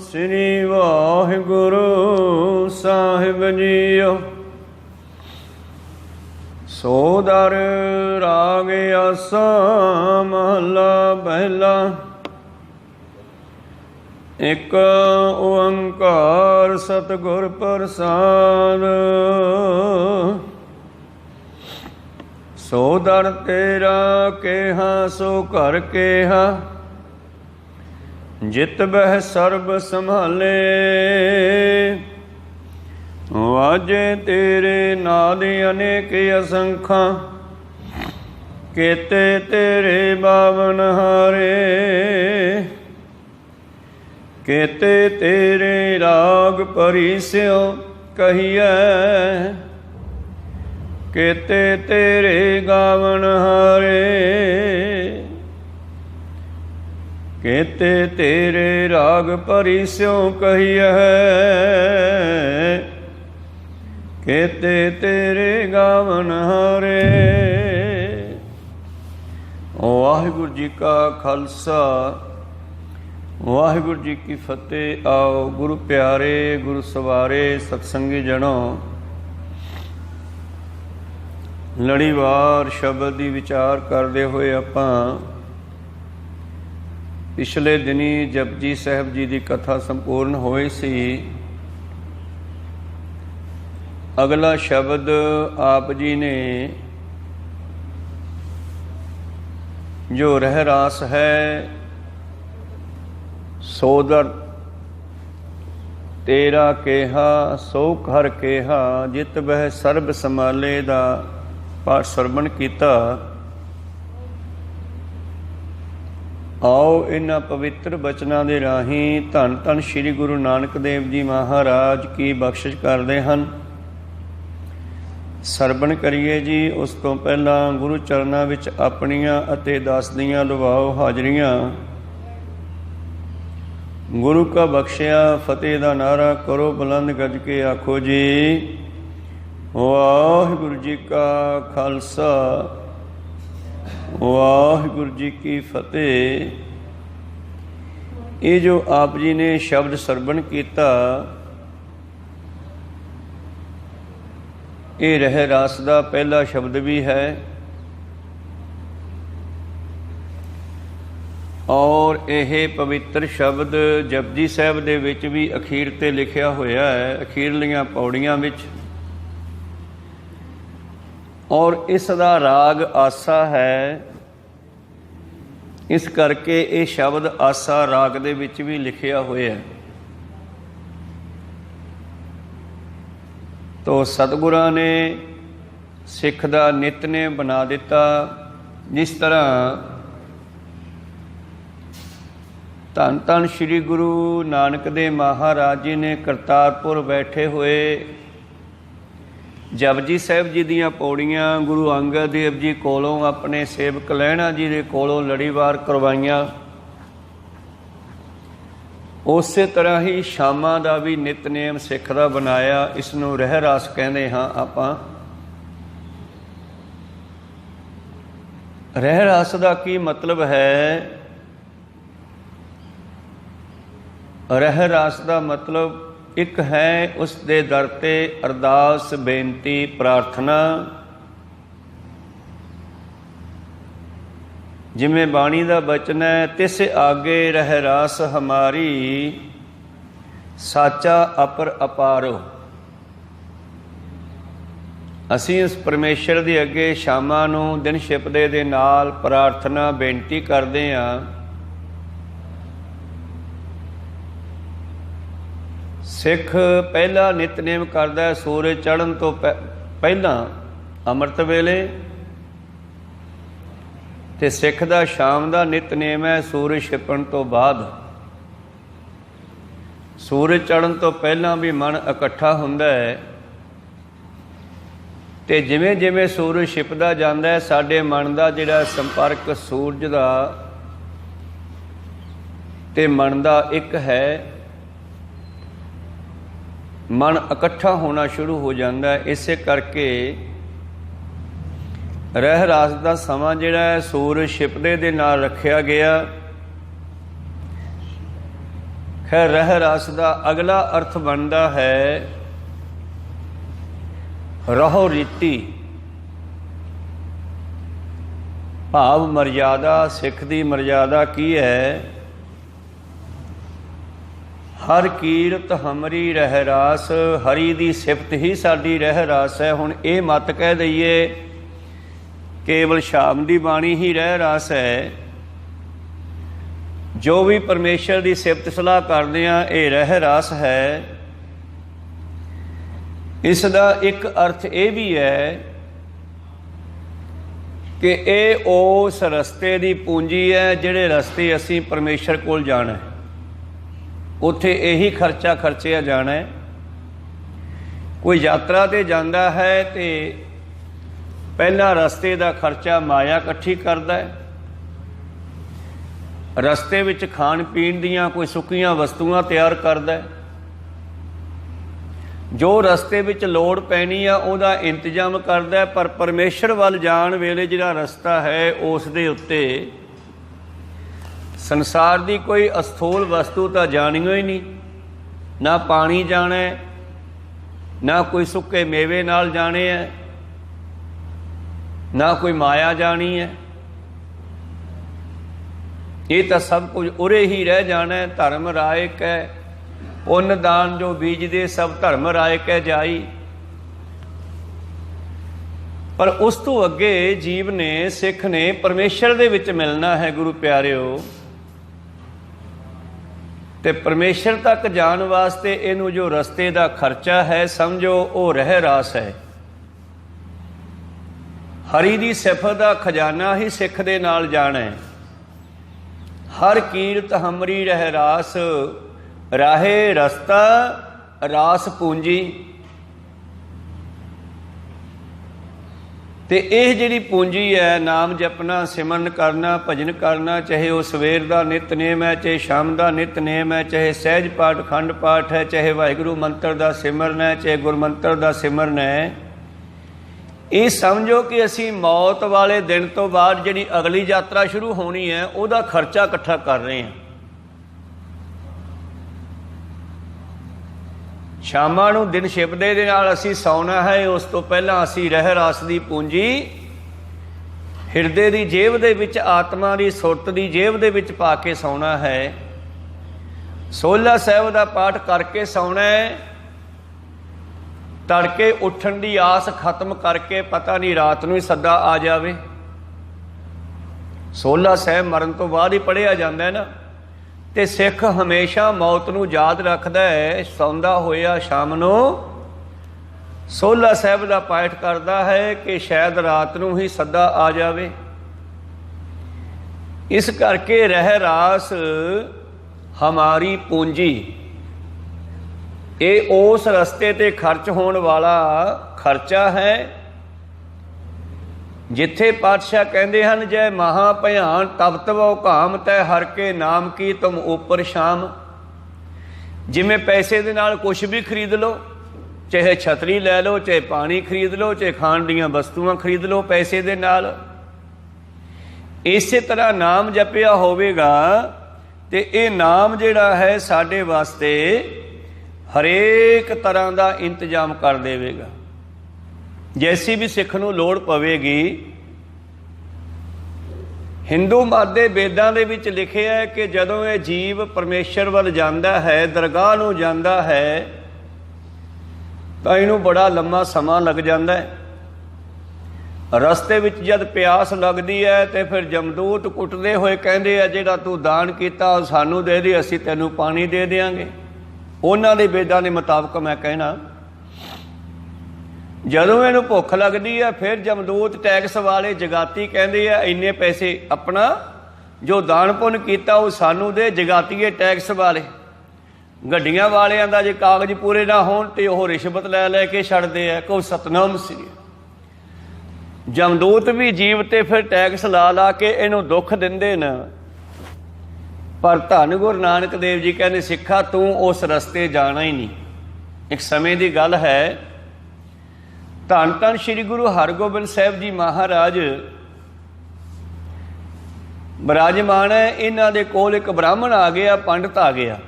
ਸ੍ਰੀ ਵਾਹਿਗੁਰੂ ਸਾਹਿਬ JIO. ਸੋ ਦਰ ਰਾਗ ਆਸਾ ਮਹਲਾ ਪਹਿਲਾ। ਇਕ ਓੰਕਾਰ ਸਤਿਗੁਰ ਪ੍ਰਸਾਦ। ਸੋ ਦਰ ਤੇਰਾ ਕੇਹਾ ਸੋ ਘਰ ਕੇਹਾ, ਜਿਤ ਬਹਿ ਸਰਬ ਸੰਭਾਲੇ। ਵਾਜੇ ਤੇਰੇ ਨਾਦ ਅਨੇਕ ਅਸੰਖਾਂ, ਕੇਤੇ ਤੇਰੇ ਬਾਵਨ ਹਾਰੇ। ਕੇਤੇ ਤੇਰੇ ਰਾਗ ਪਰਿਸਿਓ ਕਹੀਐ, ਕੇਤੇ ਤੇਰੇ ਗਾਵਨ ਹਾਰੇ। ਕੇਤੇ ਤੇਰੇ ਰਾਗ ਪਰਿਸਿਓ ਕਹੀਐ, ਕੇਤੇ ਤੇਰੇ ਗਾਵਨ ਹਾਰੇ। ਵਾਹਿਗੁਰੂ ਜੀ ਕਾ ਖਾਲਸਾ, ਵਾਹਿਗੁਰੂ ਜੀ ਕੀ ਫਤਿਹ। ਆਓ ਗੁਰੂ ਪਿਆਰੇ, ਗੁਰੂ ਸਵਾਰੇ, ਸਤਸੰਗੀ ਜਣੋ, ਲੜੀਵਾਰ ਸ਼ਬਦ ਦੀ ਵਿਚਾਰ ਕਰਦੇ ਹੋਏ ਆਪਾਂ ਪਿਛਲੇ ਦਿਨੀ ਜਪਜੀ ਸਾਹਿਬ ਜੀ ਦੀ ਕਥਾ ਸੰਪੂਰਨ ਹੋਈ ਸੀ। ਅਗਲਾ ਸ਼ਬਦ ਆਪ ਜੀ ਨੇ ਜੋ ਰਹਿ ਰਾਸ ਹੈ, ਸੋ ਦਰ ਤੇਰਾ ਕੇਹਾ ਸੋ ਘਰ ਕੇਹਾ, ਜਿਤ ਬਹਿ ਸਰਬ ਸੰਭਾਲੇ ਦਾ ਪਾਠ ਸਰਵਣ ਕੀਤਾ। ਆਓ ਇਹਨਾਂ ਪਵਿੱਤਰ ਬਚਨਾਂ ਦੇ ਰਾਹੀਂ ਧੰਨ ਧੰਨ ਸ੍ਰੀ ਗੁਰੂ ਨਾਨਕ ਦੇਵ ਜੀ ਮਹਾਰਾਜ ਕੀ ਬਖਸ਼ਿਸ਼ ਕਰਦੇ ਹਨ। ਸਰਵਣ ਕਰੀਏ ਜੀ। ਉਸ ਤੋਂ ਪਹਿਲਾਂ ਗੁਰੂ ਚਰਨਾਂ ਵਿੱਚ ਆਪਣੀਆਂ ਅਤੇ ਦਾਸ ਦੀਆਂ ਲਵਾਓ ਹਾਜ਼ਰੀਆਂ। ਗੁਰੂ ਕਾ ਬਖਸ਼ਿਆ ਫਤਿਹ ਦਾ ਨਾਰਾ ਕਰੋ ਬੁਲੰਦ ਗੱਜ ਕੇ ਆਖੋ ਜੀ, ਵਾਹਿਗੁਰੂ ਜੀ ਕਾ ਖਾਲਸਾ, ਵਾਹਿਗੁਰੂ ਜੀ ਕੀ ਫਤਿਹ। ਇਹ ਜੋ ਆਪ ਜੀ ਨੇ ਸ਼ਬਦ ਸਰਵਣ ਕੀਤਾ, ਇਹ ਰਹਿ ਰਾਸ ਦਾ ਪਹਿਲਾ ਸ਼ਬਦ ਵੀ ਹੈ ਔਰ ਇਹ ਪਵਿੱਤਰ ਸ਼ਬਦ ਜਪਜੀ ਸਾਹਿਬ ਦੇ ਵਿੱਚ ਵੀ ਅਖੀਰ ਤੇ ਲਿਖਿਆ ਹੋਇਆ ਹੈ, ਅਖੀਰਲੀਆਂ ਪੌੜੀਆਂ ਵਿੱਚ। ਔਰ ਇਸ ਦਾ ਰਾਗ ਆਸਾ ਹੈ, ਇਸ ਕਰਕੇ ਇਹ ਸ਼ਬਦ ਆਸਾ ਰਾਗ ਦੇ ਵਿੱਚ ਵੀ ਲਿਖਿਆ ਹੋਇਆ ਹੈ। ਤੋ ਸਤਿਗੁਰਾਂ ਨੇ ਸਿੱਖ ਦਾ ਨਿਤਨੇਮ ਬਣਾ ਦਿੱਤਾ। ਜਿਸ ਤਰ੍ਹਾਂ ਧੰਨ ਧੰਨ ਸ੍ਰੀ ਗੁਰੂ ਨਾਨਕ ਦੇਵ ਮਹਾਰਾਜ ਜੀ ਨੇ ਕਰਤਾਰਪੁਰ ਬੈਠੇ ਹੋਏ ਜਪਜੀ ਸਾਹਿਬ ਜੀ ਦੀਆਂ ਪੌੜੀਆਂ ਗੁਰੂ ਅੰਗਦ ਦੇਵ ਜੀ ਕੋਲੋਂ ਆਪਣੇ ਸੇਵਕ ਲਹਿਣਾ ਜੀ ਦੇ ਕੋਲੋਂ ਲੜੀਵਾਰ ਕਰਵਾਈਆਂ। ਉਸੇ ਤਰ੍ਹਾਂ ਹੀ ਸ਼ਾਮਾਂ ਦਾ ਵੀ ਨਿਤਨੇਮ ਸਿੱਖ ਦਾ ਬਣਾਇਆ। ਇਸ ਨੂੰ ਰਹਿ ਰਾਸ ਕਹਿੰਦੇ ਹਾਂ ਆਪਾਂ। ਰਹਿ ਰਾਸ ਦਾ ਕੀ ਮਤਲਬ ਹੈ? ਰਹਿ ਰਾਸ ਦਾ ਮਤਲਬ ਇੱਕ ਹੈ ਉਸ ਦੇ ਦਰ ਤੇ ਅਰਦਾਸ, ਬੇਨਤੀ, ਪ੍ਰਾਰਥਨਾ। ਜਿਵੇਂ ਬਾਣੀ ਦਾ ਬਚਨ ਹੈ, ਤਿਸ ਆਗੇ ਰਹਿ ਰਾਸ ਹਮਾਰੀ, ਸਾਚਾ ਅਪਰ ਅਪਾਰੋ। ਅਸੀਂ ਇਸ ਪਰਮੇਸ਼ਰ ਦੇ ਅੱਗੇ ਸ਼ਾਮਾਂ ਨੂੰ ਦਿਨ ਛਿਪਦੇ ਦੇ ਨਾਲ ਪ੍ਰਾਰਥਨਾ, ਬੇਨਤੀ ਕਰਦੇ ਹਾਂ। ਸਿੱਖ ਪਹਿਲਾ ਨਿਤਨੇਮ ਕਰਦਾ ਸੂਰਜ ਚੜ੍ਹਨ ਤੋਂ ਪਹਿਲਾਂ ਅੰਮ੍ਰਿਤ ਵੇਲੇ, ਤੇ ਸਿੱਖ ਦਾ ਸ਼ਾਮ ਦਾ ਨਿਤਨੇਮ ਹੈ ਸੂਰਜ ਛਿਪਣ ਤੋਂ ਬਾਅਦ। ਸੂਰਜ ਚੜ੍ਹਨ ਤੋਂ ਪਹਿਲਾਂ ਵੀ ਮਨ ਇਕੱਠਾ ਹੁੰਦਾ ਹੈ, ਤੇ ਜਿਵੇਂ ਜਿਵੇਂ ਸੂਰਜ ਛਿਪਦਾ ਜਾਂਦਾ ਹੈ, ਸਾਡੇ ਮਨ ਦਾ ਜਿਹੜਾ ਸੰਪਰਕ ਸੂਰਜ ਦਾ ਤੇ ਮਨ ਦਾ ਇੱਕ ਹੈ। ਮਨ ਇਕੱਠਾ ਹੋਣਾ ਸ਼ੁਰੂ ਹੋ ਜਾਂਦਾ ਹੈ। ਇਸੇ ਕਰਕੇ ਰਹਿ ਰਾਸ ਦਾ ਸਮਾਂ ਜਿਹੜਾ ਹੈ ਸੂਰਜ ਛਿਪਦੇ ਦੇ ਨਾਲ ਰੱਖਿਆ ਗਿਆ, खैर रह रस का अगला अर्थ बनता है रहो रीति, भाव मर्यादा। सिख की मर्यादा की है? हर कीरत हमरी रह रास, हरि दी सिफत ही साडी रह रास है। हुण ये मत कह दईए केवल शाम की बाणी ही रह रास है। जो भी परमेश्वर की सिफत सलाह करते हैं ये रह रास है। इसका एक अर्थ ये भी है कि ये उस रस्ते की पूंजी है जिहड़े रस्ते असीं परमेश्वर कोल जाना है, उत्थे यही खर्चा खर्चिया जाना है। कोई यात्रा ते जाता है तो पहला रस्ते का खर्चा माया इकट्ठी करता है, रस्ते विच खाण पीण दियां कोई सुक्कियां वस्तुआं तैयार करता है, जो रस्ते विच लोड़ पैनी आ उहदा इंतजाम करता है। पर परमेश्वर वल जाण वेले जिहड़ा रस्ता है उस दे उत्ते संसार की कोई अस्थूल वस्तु तो जानियो ही नहीं, ना पानी जाना है, ना कोई सुक्के मेवे नाल जाने हैं, ना कोई माया जानी है। ये तो सब कुछ उरे ही रह जाना है। धर्म राय कै पुन दान जो बीज दे, सब धर्म राय कै जाई। पर उस तो अगे जीव ने, सिख ने परमेश्वर दे विच मिलना है। गुरु प्यारिओ, ते परमेश्वर तक जाण वास्ते इनू जो रस्ते का खर्चा है समझो वो रह रास है। हरि दी सिफत का खजाना ही सिख दे नाल जाना है। हर कीरत हमरी रह रास, राहे रस्ता रास पूंजी। ते यह जिहड़ी पूंजी है, नाम जपना, सिमरन करना, भजन करना, चाहे वह सवेर का नितनेम है, चाहे शाम का नितनेम है, चाहे सहज पाठ खंड पाठ है, चाहे वाहिगुरू मंत्र का सिमरन है, चाहे गुरमंत्र का सिमरन है। ये समझो कि असी मौत वाले दिन तो बाद जिहड़ी अगली यात्रा शुरू होनी है उसका खर्चा इकट्ठा कर रहे हैं। शामां नूं दिन छिपदे दे नाल असी सौना है, उस तो पहला असी रह रास की पूंजी हिरदे की जेब दे विच, आत्मा की सुरत की जेब दे विच पा के सौना है। सोला साहिब का पाठ करके सौना है। तड़के उठन की आस खत्म करके पता नहीं रात नूं ही सदा आ जावे। सोला साहिब मरण तो बाद ही पढ़िया जाता है ना। तो सिख हमेशा मौत नूं याद रखता है, सौंदा होया शाम नूं सोला साहिब का पाठ करता है कि शायद रात नूं ही सदा आ जावे। इस करके रह रास हमारी पूंजी, ये उस रस्ते ते खर्च होने वाला खर्चा है जिथे पातशाह कहते हैं जय महा भयान तब तवो घाम तै हर के नाम की तुम ऊपर शाम। जिमें पैसे दे नाल कुछ भी खरीद लो, चाहे छतरी लै लो, चाहे पानी खरीद लो, चाहे खाण दीयां वस्तुआं खरीद लो पैसे दे नाल। इसे तरह नाम जपिया होवेगा ते ये नाम जिहड़ा है साडे वास्ते हरेक तरह का इंतजाम कर देवेगा। जैसी भी सिख नूं लोड़ पवेगी। हिंदू मत दे वेदां दे विच लिखिया है कि जदों ये जीव परमेश्वर वल जांदा है, दरगाह नूं जांदा है, तां इहनूं बड़ा लंबा समा लग जांदा है। रस्ते विच जद प्यास लगदी है तो फिर जमदूत कुटदे होए कहंदे आ जिहड़ा तूं दान कीता सानूं दे दे, असीं तैनूं पानी दे देंगे। उन्हां दे वेदां दे मुताबक मैं कहना जदों इहनूं भुख लगदी है फिर जमदूत टैक्स वाले जगाती कहंदे आ इन्ने पैसे अपना जो दान पुण्य कीता वो सानूं दे, जगातीए टैक्स वाले। गड्डियां वालियां दा जे कागज पूरे ना होण ते ओह रिश्वत लै लै के छड्डदे आ। कोई सतनाम श्री जमदूत भी जीव ते फिर टैक्स ला ला के इहनूं दुख दिंदे न। पर धन गुरु नानक देव जी कहते सिखा तू उस रस्ते जाना ही नहीं। एक समय की गल है, धन धन श्री गुरु हरगोबिंद साहिब जी महाराज विराजमान है। इन्हां दे कोल एक ब्राह्मण आ गया, पंडित आ गया।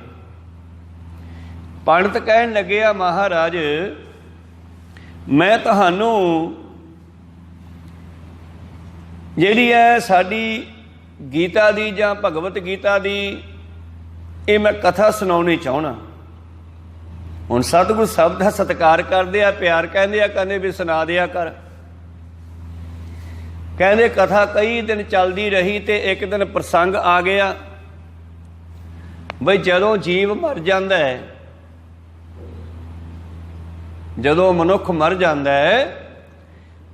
ਪੰਡਤ ਕਹਿਣ ਲੱਗੇ ਆ, ਮਹਾਰਾਜ ਮੈਂ ਤੁਹਾਨੂੰ ਜਿਹੜੀ ਹੈ ਸਾਡੀ ਗੀਤਾ ਦੀ ਜਾਂ ਭਗਵਤ ਗੀਤਾ ਦੀ ਇਹ ਮੈਂ ਕਥਾ ਸੁਣਾਉਣੀ ਚਾਹੁੰਦਾ। ਹੁਣ ਸਤਿਗੁਰੂ ਸਭ ਦਾ ਸਤਿਕਾਰ ਕਰਦੇ ਆ, ਪਿਆਰ ਕਹਿੰਦੇ ਆ, ਕਹਿੰਦੇ ਵੀ ਸੁਣਾ ਦਿਆ ਕਰ। ਕਹਿੰਦੇ ਕਥਾ ਕਈ ਦਿਨ ਚੱਲਦੀ ਰਹੀ ਤੇ ਇੱਕ ਦਿਨ ਪ੍ਰਸੰਗ ਆ ਗਿਆ ਬਈ ਜਦੋਂ ਜੀਵ ਮਰ ਜਾਂਦਾ ਹੈ, ਜਦੋਂ ਮਨੁੱਖ ਮਰ ਜਾਂਦਾ ਹੈ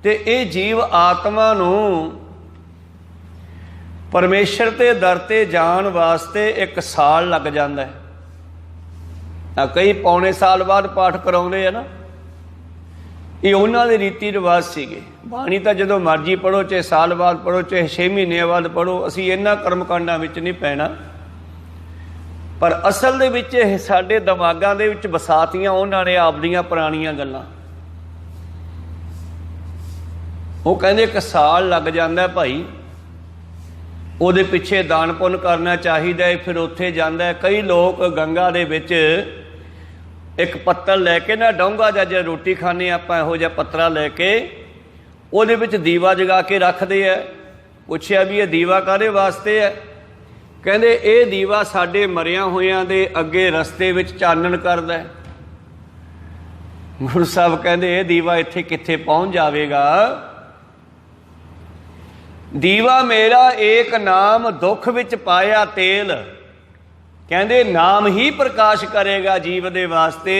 ਤੇ ਇਹ ਜੀਵ ਆਤਮਾ ਨੂੰ ਪਰਮੇਸ਼ਰ ਦੇ ਦਰ ਤੇ ਜਾਣ ਵਾਸਤੇ 1 ਸਾਲ ਲੱਗ ਜਾਂਦਾ ਹੈ। ਕਈ ਪੌਣੇ ਸਾਲ ਬਾਅਦ ਪਾਠ ਕਰਾਉਂਦੇ ਆ ਨਾ, ਇਹ ਉਹਨਾਂ ਦੇ ਰੀਤੀ ਰਿਵਾਜ ਸੀਗੇ। ਬਾਣੀ ਤਾਂ ਜਦੋਂ ਮਰਜ਼ੀ ਪੜ੍ਹੋ, ਚਾਹੇ ਸਾਲ ਬਾਅਦ ਪੜ੍ਹੋ, ਚਾਹੇ 6 ਮਹੀਨਿਆਂ ਬਾਅਦ ਪੜ੍ਹੋ, ਅਸੀਂ ਇਹਨਾਂ ਕਰਮਕਾਂਡਾਂ ਵਿੱਚ ਨਹੀਂ ਪੈਣਾ। ਪਰ ਅਸਲ ਦੇ ਵਿੱਚ ਇਹ ਸਾਡੇ ਦਿਮਾਗਾਂ ਦੇ ਵਿੱਚ ਵਸਾਤੀਆਂ ਉਹਨਾਂ ਨੇ ਆਪਦੀਆਂ ਪੁਰਾਣੀਆਂ ਗੱਲਾਂ। ਉਹ ਕਹਿੰਦੇ 1 ਸਾਲ ਲੱਗ ਜਾਂਦਾ ਭਾਈ, ਉਹਦੇ ਪਿੱਛੇ ਦਾਨ ਪੁੰਨ ਕਰਨਾ ਚਾਹੀਦਾ ਹੈ। ਫਿਰ ਉੱਥੇ ਜਾਂਦਾ। ਕਈ ਲੋਕ ਗੰਗਾ ਦੇ ਵਿੱਚ ਇੱਕ ਪੱਤਲ ਲੈ ਕੇ ਨਾ, ਡੋਂਗਾ ਜਾਂ ਜੇ ਰੋਟੀ ਖਾਂਦੇ ਆਪਾਂ, ਇਹੋ ਜਿਹਾ ਪੱਤਰਾ ਲੈ ਕੇ ਉਹਦੇ ਵਿੱਚ ਦੀਵਾ ਜਗਾ ਕੇ ਰੱਖਦੇ ਆ। ਪੁੱਛਿਆ ਵੀ ਇਹ ਦੀਵਾ ਕਾਹਦੇ ਵਾਸਤੇ ਹੈ? ਕਹਿੰਦੇ ਇਹ ਦੀਵਾ ਸਾਡੇ ਮਰਿਆਂ ਹੋਇਆਂ ਦੇ ਅੱਗੇ ਰਸਤੇ ਵਿੱਚ ਚਾਨਣ ਕਰਦਾ। ਗੁਰੂ ਸਾਹਿਬ ਕਹਿੰਦੇ ਇਹ ਦੀਵਾ ਇੱਥੇ ਕਿੱਥੇ ਪਹੁੰਚ ਜਾਵੇਗਾ? ਦੀਵਾ ਮੇਰਾ ਏਕ ਨਾਮ ਦੁੱਖ ਵਿੱਚ ਪਾਇਆ ਤੇਲ। ਕਹਿੰਦੇ ਨਾਮ ਹੀ ਪ੍ਰਕਾਸ਼ ਕਰੇਗਾ ਜੀਵ ਦੇ ਵਾਸਤੇ।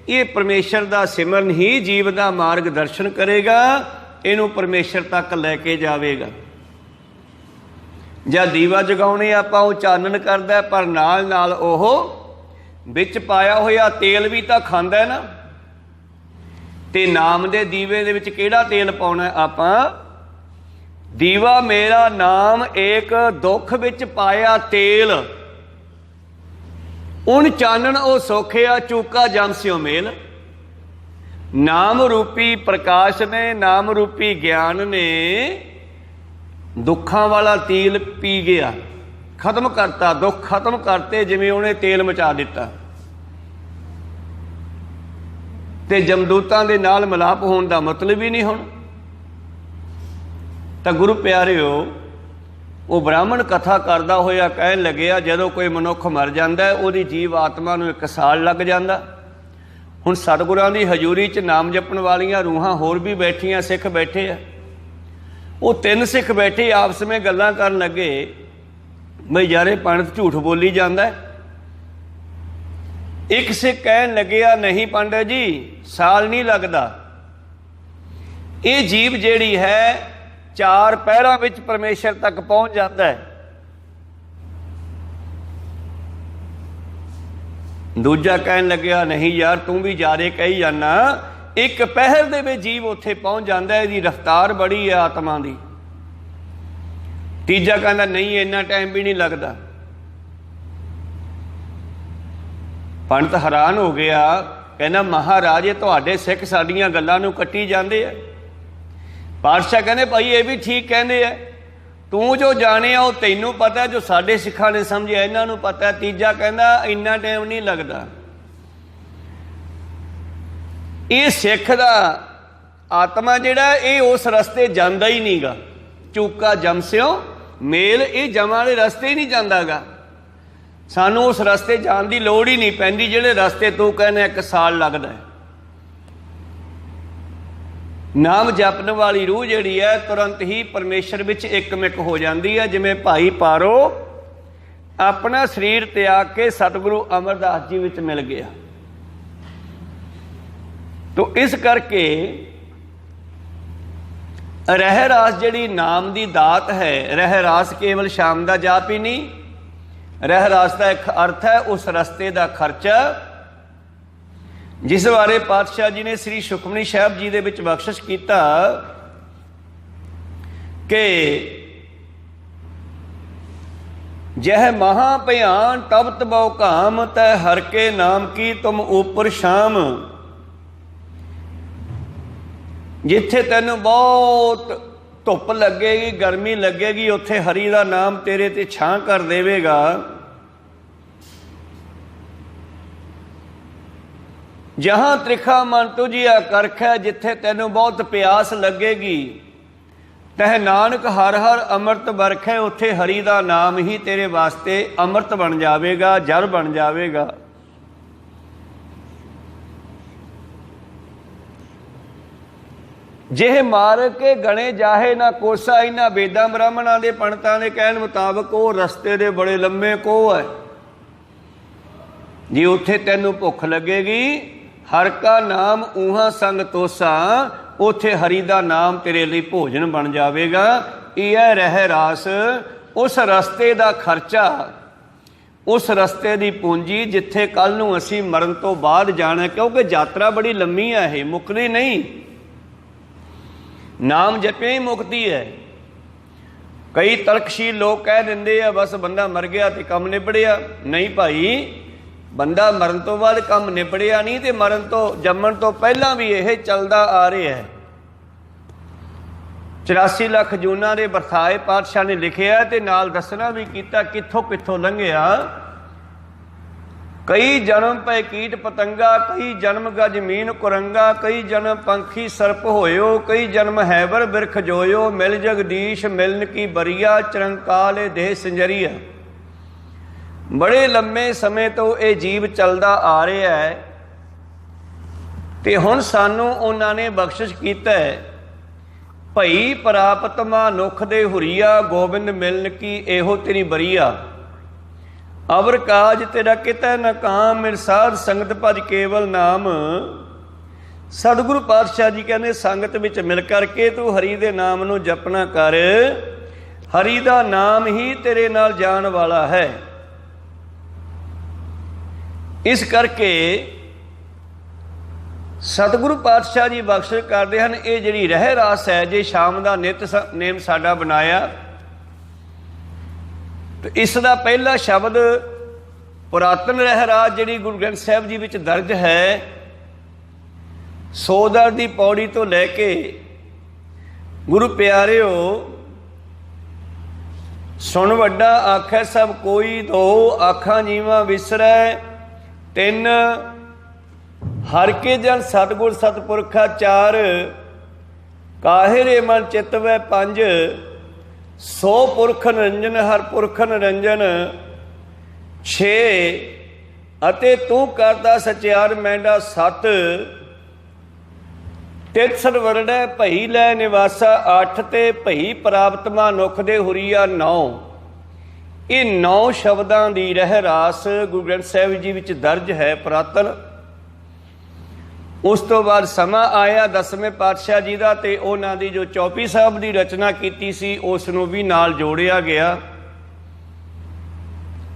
ਇਹ ਪਰਮੇਸ਼ਰ ਦਾ ਸਿਮਰਨ ਹੀ ਜੀਵ ਦਾ ਮਾਰਗ ਦਰਸ਼ਨ ਕਰੇਗਾ, ਇਹਨੂੰ ਪਰਮੇਸ਼ਰ ਤੱਕ ਲੈ ਕੇ ਜਾਵੇਗਾ। ਜਾਂ ਦੀਵਾ ਜਗਾਉਣੇ ਆਪਾਂ, ਉਹ ਚਾਨਣ ਕਰਦਾ, ਪਰ ਨਾਲ ਨਾਲ ਉਹ ਵਿੱਚ ਪਾਇਆ ਹੋਇਆ ਤੇਲ ਵੀ ਤਾਂ ਖਾਂਦਾ ਨਾ। ਤੇ ਨਾਮ ਦੇ ਦੀਵੇ ਦੇ ਵਿੱਚ ਕਿਹੜਾ ਤੇਲ ਪਾਉਣਾ ਆਪਾਂ? ਦੀਵਾ ਮੇਰਾ ਨਾਮ ਏਕ ਦੁੱਖ ਵਿੱਚ ਪਾਇਆ ਤੇਲ। ਉਨ ਚਾਨਣ ਉਹ ਸੋਖਿਆ ਚੂਕਾ ਜਮ ਸਿਓ ਮੇਲ। ਨਾਮ ਰੂਪੀ ਪ੍ਰਕਾਸ਼ ਨੇ, ਨਾਮ ਰੂਪੀ ਗਿਆਨ ਨੇ ਦੁੱਖਾਂ ਵਾਲਾ ਤੇਲ ਪੀ ਗਿਆ, ਖਤਮ ਕਰਤਾ, ਦੁੱਖ ਖਤਮ ਕਰਤੇ, ਜਿਵੇਂ ਉਹਨੇ ਤੇਲ ਮਚਾ ਦਿੱਤਾ। ਤੇ ਜਮਦੂਤਾਂ ਦੇ ਨਾਲ ਮਿਲਾਪ ਹੋਣ ਦਾ ਮਤਲਬ ਹੀ ਨਹੀਂ ਹੁਣ। ਤਾਂ ਗੁਰੂ ਪਿਆਰਿਓ, ਉਹ ਬ੍ਰਾਹਮਣ ਕਥਾ ਕਰਦਾ ਹੋਇਆ ਕਹਿਣ ਲੱਗਿਆ ਜਦੋਂ ਕੋਈ ਮਨੁੱਖ ਮਰ ਜਾਂਦਾ ਉਹਦੀ ਜੀਵ ਆਤਮਾ ਨੂੰ 1 ਸਾਲ ਲੱਗ ਜਾਂਦਾ। ਹੁਣ ਸਤਿਗੁਰਾਂ ਦੀ ਹਜ਼ੂਰੀ 'ਚ ਨਾਮ ਜਪਣ ਵਾਲੀਆਂ ਰੂਹਾਂ ਹੋਰ ਵੀ ਬੈਠੀਆਂ, ਸਿੱਖ ਬੈਠੇ ਆ। ਉਹ 3 ਸਿੱਖ ਬੈਠੇ ਆਪਸ ਵਿੱਚ ਗੱਲਾਂ ਕਰਨ ਲੱਗੇ ਬਈ ਯਾਰੇ ਪੰਡਤ ਝੂਠ ਬੋਲੀ ਜਾਂਦਾ। ਇੱਕ ਸਿੱਖ ਕਹਿਣ ਲੱਗਿਆ ਨਹੀਂ ਪੰਡਤ ਜੀ, ਸਾਲ ਨਹੀਂ ਲੱਗਦਾ। ਇਹ ਜੀਵ ਜਿਹੜੀ ਹੈ 4 ਪਹਿਰਾਂ ਵਿੱਚ ਪਰਮੇਸ਼ਰ ਤੱਕ ਪਹੁੰਚ ਜਾਂਦਾ ਹੈ। ਦੂਜਾ ਕਹਿਣ ਲੱਗਿਆ ਨਹੀਂ ਯਾਰ ਤੂੰ ਵੀ ਜ਼ਿਆਦਾ ਕਹੀ ਜਾਨਾ, 1 ਪਹਿਰ ਦੇ ਵਿੱਚ ਜੀਵ ਉੱਥੇ ਪਹੁੰਚ ਜਾਂਦਾ, ਇਹਦੀ ਰਫ਼ਤਾਰ ਬੜੀ ਹੈ ਆਤਮਾ ਦੀ। ਤੀਜਾ ਕਹਿੰਦਾ ਨਹੀਂ ਇੰਨਾ ਟਾਈਮ ਵੀ ਨਹੀਂ ਲੱਗਦਾ। ਪੰਡਤ ਹੈਰਾਨ ਹੋ ਗਿਆ, ਕਹਿੰਦਾ ਮਹਾਰਾਜ ਇਹ ਤੁਹਾਡੇ ਸਿੱਖ ਸਾਡੀਆਂ ਗੱਲਾਂ ਨੂੰ ਕੱਟੀ ਜਾਂਦੇ ਆ। ਪਾਤਸ਼ਾਹ ਕਹਿੰਦੇ ਭਾਈ ਇਹ ਵੀ ਠੀਕ ਕਹਿੰਦੇ ਆ, ਤੂੰ ਜੋ ਜਾਣਿਆ ਉਹ ਤੈਨੂੰ ਪਤਾ, ਜੋ ਸਾਡੇ ਸਿੱਖਾਂ ਨੇ ਸਮਝਿਆ ਇਹਨਾਂ ਨੂੰ ਪਤਾ। ਤੀਜਾ ਕਹਿੰਦਾ ਇੰਨਾ ਟਾਈਮ ਨਹੀਂ ਲੱਗਦਾ। ਇਹ ਸਿੱਖ ਦਾ ਆਤਮਾ ਜਿਹੜਾ ਇਹ ਉਸ ਰਸਤੇ ਜਾਂਦਾ ਹੀ ਨਹੀਂਗਾ। ਚੂਕਾ ਜਮ ਸਿਓ ਮੇਲ, ਇਹ ਜਮਾਂ ਵਾਲੇ ਰਸਤੇ ਹੀ ਨਹੀਂ ਜਾਂਦਾਗਾ। ਸਾਨੂੰ ਉਸ ਰਸਤੇ ਜਾਣ ਦੀ ਲੋੜ ਹੀ ਨਹੀਂ ਪੈਂਦੀ ਜਿਹੜੇ ਰਸਤੇ ਤੂੰ ਕਹਿੰਦਾ 1 ਸਾਲ ਲੱਗਦਾ ਹੈ। ਨਾਮ ਜਪਣ ਵਾਲੀ ਰੂਹ ਜਿਹੜੀ ਹੈ ਤੁਰੰਤ ਹੀ ਪਰਮੇਸ਼ਰ ਵਿੱਚ ਇੱਕਮਿਕ ਹੋ ਜਾਂਦੀ ਹੈ। ਜਿਵੇਂ ਭਾਈ ਪਾਰੋ ਆਪਣਾ ਸਰੀਰ ਤਿਆਗ ਕੇ ਸਤਿਗੁਰੂ ਅਮਰਦਾਸ ਜੀ ਵਿੱਚ ਮਿਲ ਗਿਆ। ਤੋ ਇਸ ਕਰਕੇ ਰਹਿ ਰਾਸ ਜਿਹੜੀ ਨਾਮ ਦੀ ਦਾਤ ਹੈ, ਰਹਿ ਰਾਸ ਕੇਵਲ ਸ਼ਾਮ ਦਾ ਜਾਪ ਹੀ ਨਹੀਂ, ਰਹਿ ਰਾਸ ਦਾ ਇੱਕ ਅਰਥ ਹੈ ਉਸ ਰਸਤੇ ਦਾ ਖਰਚਾ, ਜਿਸ ਬਾਰੇ ਪਾਤਸ਼ਾਹ ਜੀ ਨੇ ਸ੍ਰੀ ਸੁਖਮਨੀ ਸਾਹਿਬ ਜੀ ਦੇ ਵਿੱਚ ਬਖਸ਼ਿਸ਼ ਕੀਤਾ ਕਿ ਜਹ ਮਹਾ ਭਿਆਨ ਤਬ ਤਬਉ ਕਾਮ ਤੈ ਹਰ ਕੇ ਨਾਮ ਕੀ ਤੁਮ ਉਪਰ ਸ਼ਾਮ। ਜਿੱਥੇ ਤੈਨੂੰ ਬਹੁਤ ਧੁੱਪ ਲੱਗੇਗੀ, ਗਰਮੀ ਲੱਗੇਗੀ, ਉੱਥੇ ਹਰੀ ਦਾ ਨਾਮ ਤੇਰੇ ਤੇ ਛਾਂ ਕਰ ਦੇਵੇਗਾ। जहाँ त्रिखा मन तुझिया करख है, जिथे तैनू बहुत प्यास लगेगी, तह नानक हर हर अमृत बरख है, उत्थे हरि दा नाम ही तेरे वास्ते अमृत बन जावेगा, जल बन जावेगा। जिह मार के गणे जाहे ना कोसा, इन्हां वेदां ब्राह्मणां दे पंडितां दे कहण मुताबक वो रस्ते दे बड़े लंबे कोह है। जी उत्थे तैनू भुख लगेगी, हर का नाम ऊहा संग तोसा, उत्थे हरि दा नाम तेरे लिए भोजन बन जावेगा। यह रह रास उस रस्ते दा खर्चा, उस रस्ते दी पूंजी जिथे कल नूं असीं मरण तो बाद जाना, क्योंकि यात्रा बड़ी लंबी है, ये मुकदी नहीं। नाम जपे ही मुक्ति है। कई तर्कशील लोग कह देंगे आ बस बंदा मर गया तो काम निबड़िया। नहीं भाई, बंदा मरण तो बाद काम निबड़िया नहीं, तो मरण तो जम्मण तो पहला भी यह चलता आ रहा है। 84 लाख जूना के बरसाए पातशाह ने लिखिया ते नाल दसना भी किया कित्थों कित्थों लंघिया। कई जन्म पै कीट पतंगा, कई जन्म गज मीन कुरंगा, कई जन्म पंखी सर्प होयो, कई जन्म हैबर बिरख जोयो, मिल जगदीश मिलन की बरिया, चरंकाल देह संजरिया। बड़े लंबे समय तो ये जीव चलता आ रहा है, ते हुण सानू उन्हां ने बख्शिश कीता है। भई प्राप्त मानुख दे हुरिया, गोबिंद मिलन की एहो तेरी बरिया। अवर काज तेरा कितै न काम, मेरे साध संगत भज केवल नाम। सतगुरु पातशाह जी कहने संगत विच मिल करके तू हरि दे नाम नू जपना कर, हरि दा नाम ही तेरे नाल जान वाला है। इस करके सतगुरु पातशाह जी बख्शिश करते हैं। ये जिहड़ी रह रास है, जे शाम का नित नेम साडा बनाया, तो इसका पहला शब्द पुरातन रहरास जिहड़ी गुरु ग्रंथ साहिब जी विच दर्ज है, सोदर दी पौड़ी तो लैके गुरु प्यारिओ सुन वड्डा आखै सब कोई, दो आखां जीवा विसरै, तिन हर के जन सतगुर सतपुरखा, चार काहे रे मन चित वै, पंज सो पुरख निरंजन हर पुरख निरंजन, छे अते तू करदा सचियार मैंडा, सत तिरसठ वरड़ै भई लै निवासा, अठ ते भई प्राप्त मानुख दे हुरिया, नौ। ये 9 शब्दां दी रह रास गुरु ग्रंथ साहिब जी विच दर्ज है पुरातन। उस तो बाद समा आया 10वें पातशाह जी का, तो उन्हों की जो चौपी साहब की रचना की सी उसनों भी नाल जोड़िया गया।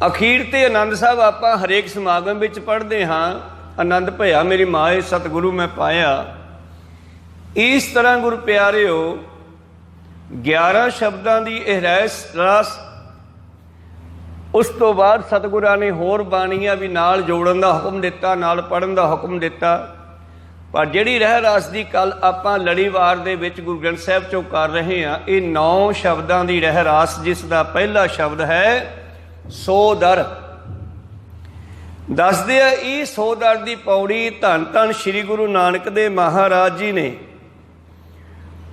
अखीर ते आनंद साहब आप हरेक समागम विच पढ़ते हाँ, आनंद भया मेरी माए सतगुरु मैं पाया। इस तरह गुरु प्यारिओ 11 शब्दों की यह रास, उस तो बाद सतगुरां ने होर बाणियां भी नाल जोड़न का हुक्म दिता, नाल पढ़न का हुक्म दिता। पर जिहड़ी रह रास की कल आपां लड़ीवार दे विच गुरु ग्रंथ साहिब चों कर रहे हैं, ये 9 शब्दां की रह रास, जिसका पहला शब्द है सोदर। दसदे ई सोदर की पौड़ी धन धन श्री गुरु नानक देव महाराज जी ने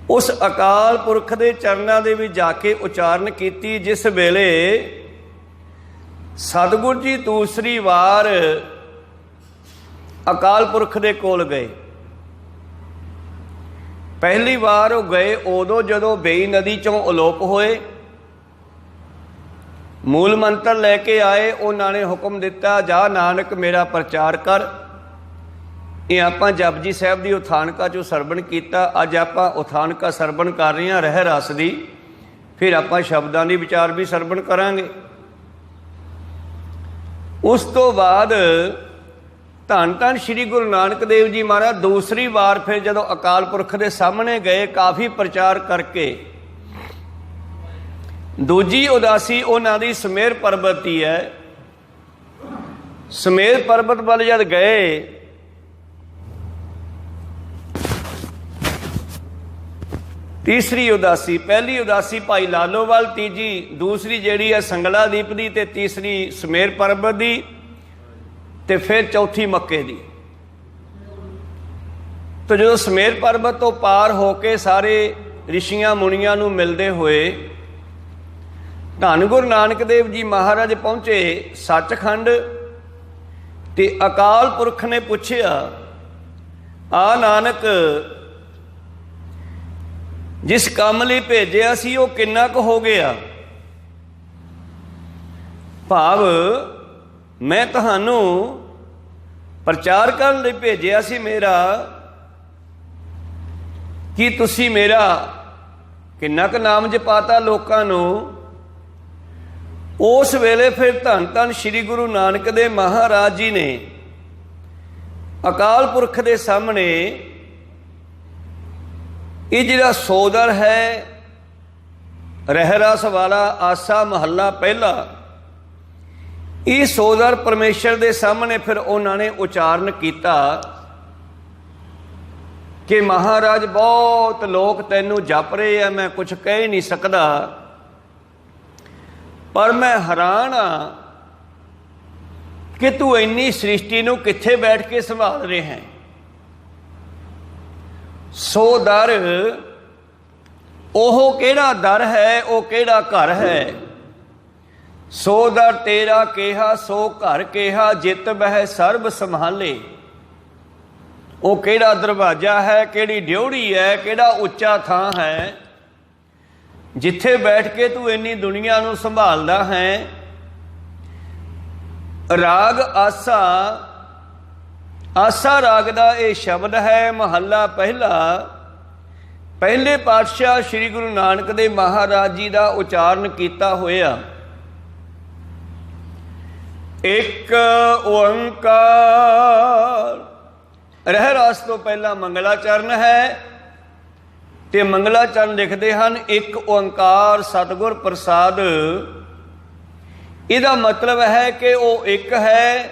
उस अकाल पुरख के चरणों के भी जाके उचारण की, जिस वेले सतगुरु जी दूसरी वार अकाल पुरख के कोल गए। पहली बार वो गए उदों जदों बेई नदी चों अलोप होए, मूल मंत्र लैके आए, उन्होंने हुक्म दिता जा नानक मेरा प्रचार कर। ये आपां जपजी साहिब की उथानका चों सरवण किया। अज आपां उथानका सरवण कर रहे हैं रह रस की, फिर आपां शब्दां दी विचार भी सरवण करांगे। उस तो बाद धन धन श्री गुरु नानक देव जी महाराज दूसरी बार फिर जदों अकाल पुरख के सामने गए, काफ़ी प्रचार करके दूजी उदासी उन्हां दी सुमेर पर्वत की है। सुमेर पर्वत वाल जद गए, तीसरी उदासी, पहली उदासी भाई लालोवाल, तीजी दूसरी जिहड़ी है संगला दीप की, ते तीसरी सुमेर पर्वत की, ते फिर चौथी मक्के दी। तो जो सुमेर पर्वत तो पार होके सारे ऋषियां मुनियां नूं मिलदे होए धन गुरु नानक देव जी महाराज पहुंचे सचखंड। ते अकाल पुरख ने पूछया, आ नानक जिस काम लई भेजिया सी वो किन्ना क हो गया? भाव मैं तुहानू प्रचार करन लई भेजिया सी मेरा, कि तुसी मेरा किन्ना क नाम जपाता लोकां नूं। उस वेले फिर धन धन श्री गुरु नानक देव महाराज जी ने अकाल पुरख के सामने ये जिहड़ा सोदर है रहरास वाला आसा महला पहला, ये सोदर परमेश्वर के सामने फिर उन्होंने उचारण किया कि महाराज बहुत लोग तैनू जप रहे हैं, मैं कुछ कह ही नहीं सकता, पर मैं हैरान हाँ कि तू इन्नी सृष्टि नूं कित्थे बैठ के संभाल रहे हैं। सो दर ओह केड़ा दर है, ओ केड़ा घर है। सो दर तेरा केहा, सो घर केहा, जित बह सर्ब संभाले। ओ केड़ा दरवाजा है, केड़ी ड्योड़ी है, केड़ा उच्चा थां है, जिथे बैठ के तू इन्नी दुनिया नूं संभालदा है। राग आसा, आसा राग दा ये शब्द है महला पहला, पहले पातशाह श्री गुरु नानक देव महाराज जी का उचारण किया होया। एक ओंकार, रहरास तो पहला मंगलाचरण है, ते मंगलाचरण लिखते हैं एक ओंकार सतगुर प्रसाद। इसका मतलब है कि वो एक है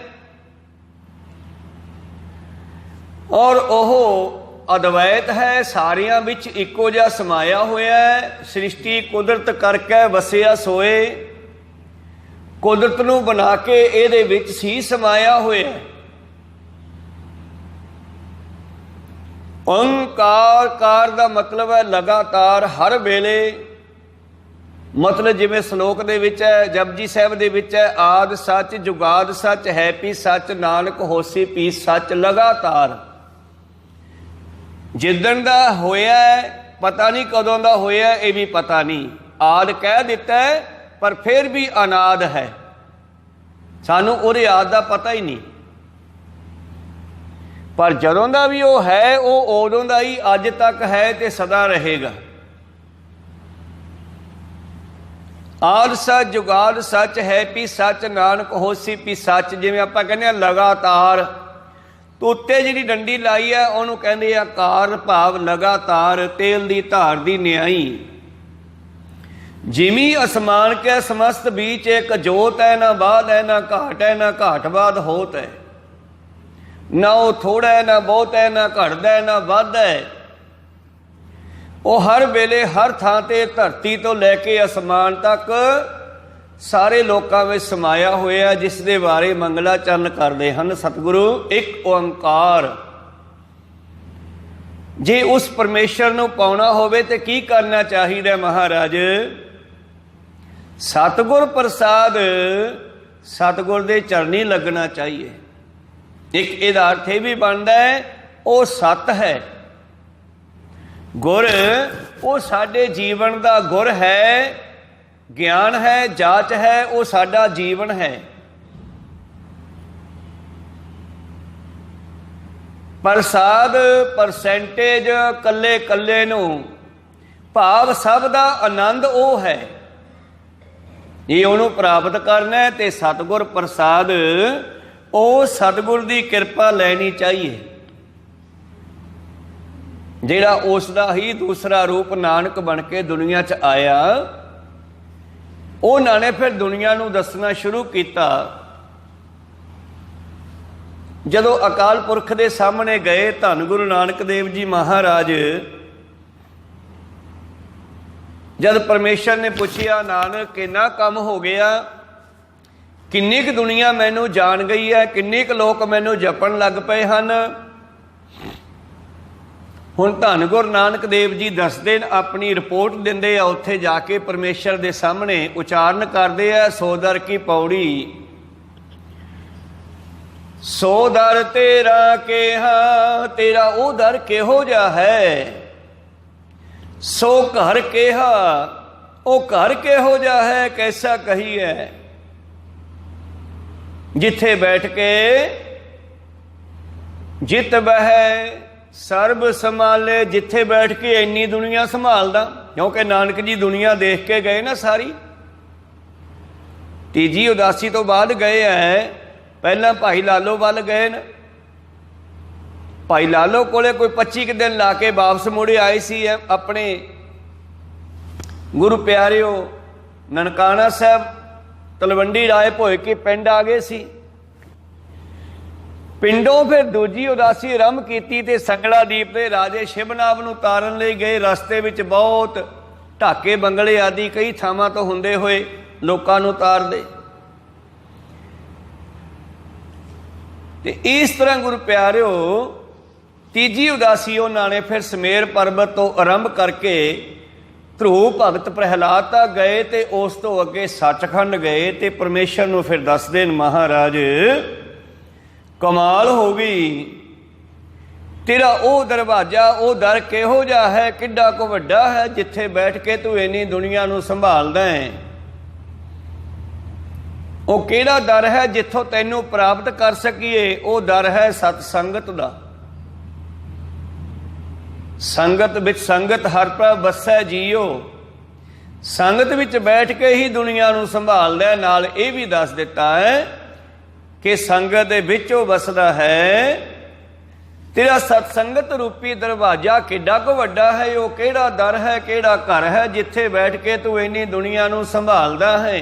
और ओह अद्वैत है, सारिया विच इको जिहा समाया होया है। सृष्टि कुदरत करके वसिया सोए, कुदरत नूं बना के इहदे विच सी समाया होया है। ओंकार कार का मतलब है लगातार हर वेले, मतलब जिवें श्लोक दे विच है, जपजी साहिब दे विच है, आद सच जुगाद सच है पी सच नानक होसी पी सच। लगातार जिदन दा होया है पता नहीं कदों दा होया, ये भी पता नहीं, आद कह दिता है पर फिर भी अनाद है, सानू उहदे आद दा पता ही नहीं। पर जदों दा भी वो है, वो उदों दा ही अज तक है ते सदा रहेगा। आद सच जुगाद सच है पी सच नानक होसी पी सच। जिवें आपां कहने आ लगातार, तो उत्ते जिहड़ी डंडी लाई है उहनूं कहंदे आ कार, भाव लगातार तेल दी धार दी न्याई। जिमी आसमान के समस्त बीच एक जोत है, ना बाद है ना घाट है, ना घाट बाद होत है। ना वो थोड़ा है ना बहुत है, ना घटदा है ना वध है। वो हर वेले हर थां ते धरती तो लैके आसमान तक सारे लोगों में समाया होया, जिस दे बारे मंगलाचरण करते हैं सतगुरु। एक ओंकार, जे उस परमेश्वर नूं पाउणा होवे ते की करना चाहिए महाराज? सतगुर प्रसाद, सतगुर दे चरनी लगना चाहिए। एक इहदा अर्थ ये भी बनता है, वो सत है। गुर वो साडे जीवन का गुर है, ज्ञान है, जाच है, वो साडा जीवन है। प्रसाद परसेंटेज कल्ले कल्ले नूं, भाव सब दा आनंद वो है, ये उन्हों प्राप्त करना है। तो सतगुर प्रसाद वो सतगुर की कृपा लैनी चाहिए, जिहड़ा उसका ही दूसरा रूप नानक बन के दुनिया च आया। उन्होंने फिर दुनिया नूं दसना शुरू किया। जदों अकाल पुरख के सामने गए धन गुरु नानक देव जी महाराज, जब परमेश्वर ने पूछया नानक किन्ना कम हो गया, किन्नी क दुनिया मैनू जान गई है, किन्ने क लोग मैनू जपन लग पे हैं। ਹੁਣ ਧੰਨ ਗੁਰੂ ਨਾਨਕ ਦੇਵ ਜੀ ਦੱਸਦੇ ਨੇ, ਆਪਣੀ ਰਿਪੋਰਟ ਦਿੰਦੇ ਆ, ਉੱਥੇ ਜਾ ਕੇ ਪਰਮੇਸ਼ਰ ਦੇ ਸਾਹਮਣੇ ਉਚਾਰਨ ਕਰਦੇ ਆ ਸੋ ਦਰ ਕੀ ਪੌੜੀ। ਸੋ ਦਰ ਤੇਰਾ ਕਿਹਾ, ਤੇਰਾ ਉਹ ਦਰ ਕਿਹੋ ਜਿਹਾ ਹੈ। ਸੋ ਘਰ ਕਿਹਾ, ਉਹ ਘਰ ਕਿਹੋ ਜਿਹਾ ਹੈ, ਕੈਸਾ ਕਹੀਐ। ਜਿੱਥੇ ਬੈਠ ਕੇ ਜਿਤ ਬਹਿ ਸਰਬ ਸੰਭਾਲੇ, ਜਿੱਥੇ ਬੈਠ ਕੇ ਇੰਨੀ ਦੁਨੀਆ ਸੰਭਾਲਦਾ। ਕਿਉਂਕਿ ਨਾਨਕ ਜੀ ਦੁਨੀਆ ਦੇਖ ਕੇ ਗਏ ਨਾ ਸਾਰੀ। ਤੀਜੀ ਉਦਾਸੀ ਤੋਂ ਬਾਅਦ ਗਏ ਐ, ਪਹਿਲਾਂ ਭਾਈ ਲਾਲੋ ਵੱਲ ਗਏ ਨੇ। ਭਾਈ ਲਾਲੋ ਕੋਲੇ ਕੋਈ 25 ਕੁ ਦਿਨ ਲਾ ਕੇ ਵਾਪਸ ਮੁੜੇ ਆਏ ਸੀ। ਆਪਣੇ ਗੁਰੂ ਪਿਆਰਿਓ ਨਨਕਾਣਾ ਸਾਹਿਬ ਤਲਵੰਡੀ ਰਾਏ ਭੋਏ ਕੇ ਪਿੰਡ ਆ ਗਏ ਸੀ। ਪਿੰਡੋਂ ਫਿਰ ਦੂਜੀ ਉਦਾਸੀ ਆਰੰਭ ਕੀਤੀ ਤੇ ਸੰਗਲਾਦੀਪ ਦੇ ਰਾਜੇ ਸ਼ਿਵਨਾਭ ਨੂੰ ਤਾਰਨ ਲਈ ਗਏ। ਰਸਤੇ ਵਿੱਚ ਬਹੁਤ ਢਾਕੇ ਬੰਗਲੇ ਆਦਿ ਕਈ ਥਾਵਾਂ ਤੋਂ ਹੁੰਦੇ ਹੋਏ ਲੋਕਾਂ ਨੂੰ ਤਾਰਦੇ। ਤੇ ਇਸ ਤਰ੍ਹਾਂ ਗੁਰੂ ਪਿਆਰਿਓ ਤੀਜੀ ਉਦਾਸੀ ਉਹਨਾਂ ਨੇ ਫਿਰ ਸਮੇਰ ਪਰਬਤ ਤੋਂ ਆਰੰਭ ਕਰਕੇ ਧਰੂਪ ਭਗਤ ਪ੍ਰਹਿਲਾਦ ਤੱਕ ਗਏ ਤੇ ਉਸ ਤੋਂ ਅੱਗੇ ਸੱਚਖੰਡ ਗਏ। ਤੇ ਪਰਮੇਸ਼ਰ ਨੂੰ ਫਿਰ ਦੱਸਦੇ ਨੇ, ਮਹਾਰਾਜ ਕਮਾਲ ਹੋ ਗਈ, ਤੇਰਾ ਉਹ ਦਰਵਾਜ਼ਾ, ਉਹ ਦਰ ਕਿਹੋ ਜਿਹਾ ਹੈ, ਕਿੱਡਾ ਕੁ ਵੱਡਾ ਹੈ, ਜਿੱਥੇ ਬੈਠ ਕੇ ਤੂੰ ਇੰਨੀ ਦੁਨੀਆ ਨੂੰ ਸੰਭਾਲਦਾ ਹੈ। ਉਹ ਕਿਹੜਾ ਦਰ ਹੈ ਜਿੱਥੋਂ ਤੈਨੂੰ ਪ੍ਰਾਪਤ ਕਰ ਸਕੀਏ। ਉਹ ਦਰ ਹੈ ਸਤ ਸੰਗਤ ਦਾ। ਸੰਗਤ ਵਿੱਚ ਸੰਗਤ ਹਰ ਪ੍ਰਭ ਵਸੈ ਜੀਓ। ਸੰਗਤ ਵਿੱਚ ਬੈਠ ਕੇ ਹੀ ਦੁਨੀਆ ਨੂੰ ਸੰਭਾਲਦਾ। ਨਾਲ ਇਹ ਵੀ ਦੱਸ ਦਿੱਤਾ ਹੈ ਕਿ ਸੰਗਤ ਦੇ ਵਿੱਚ ਉਹ ਵਸਦਾ ਹੈ। ਤੇਰਾ ਸਤ ਸੰਗਤ ਰੂਪੀ ਦਰਵਾਜ਼ਾ ਕਿੱਡਾ ਕੁ ਵੱਡਾ ਹੈ। ਉਹ ਕਿਹੜਾ ਦਰ ਹੈ, ਕਿਹੜਾ ਘਰ ਹੈ, ਜਿੱਥੇ ਬੈਠ ਕੇ ਤੂੰ ਇੰਨੀ ਦੁਨੀਆ ਨੂੰ ਸੰਭਾਲਦਾ ਹੈ।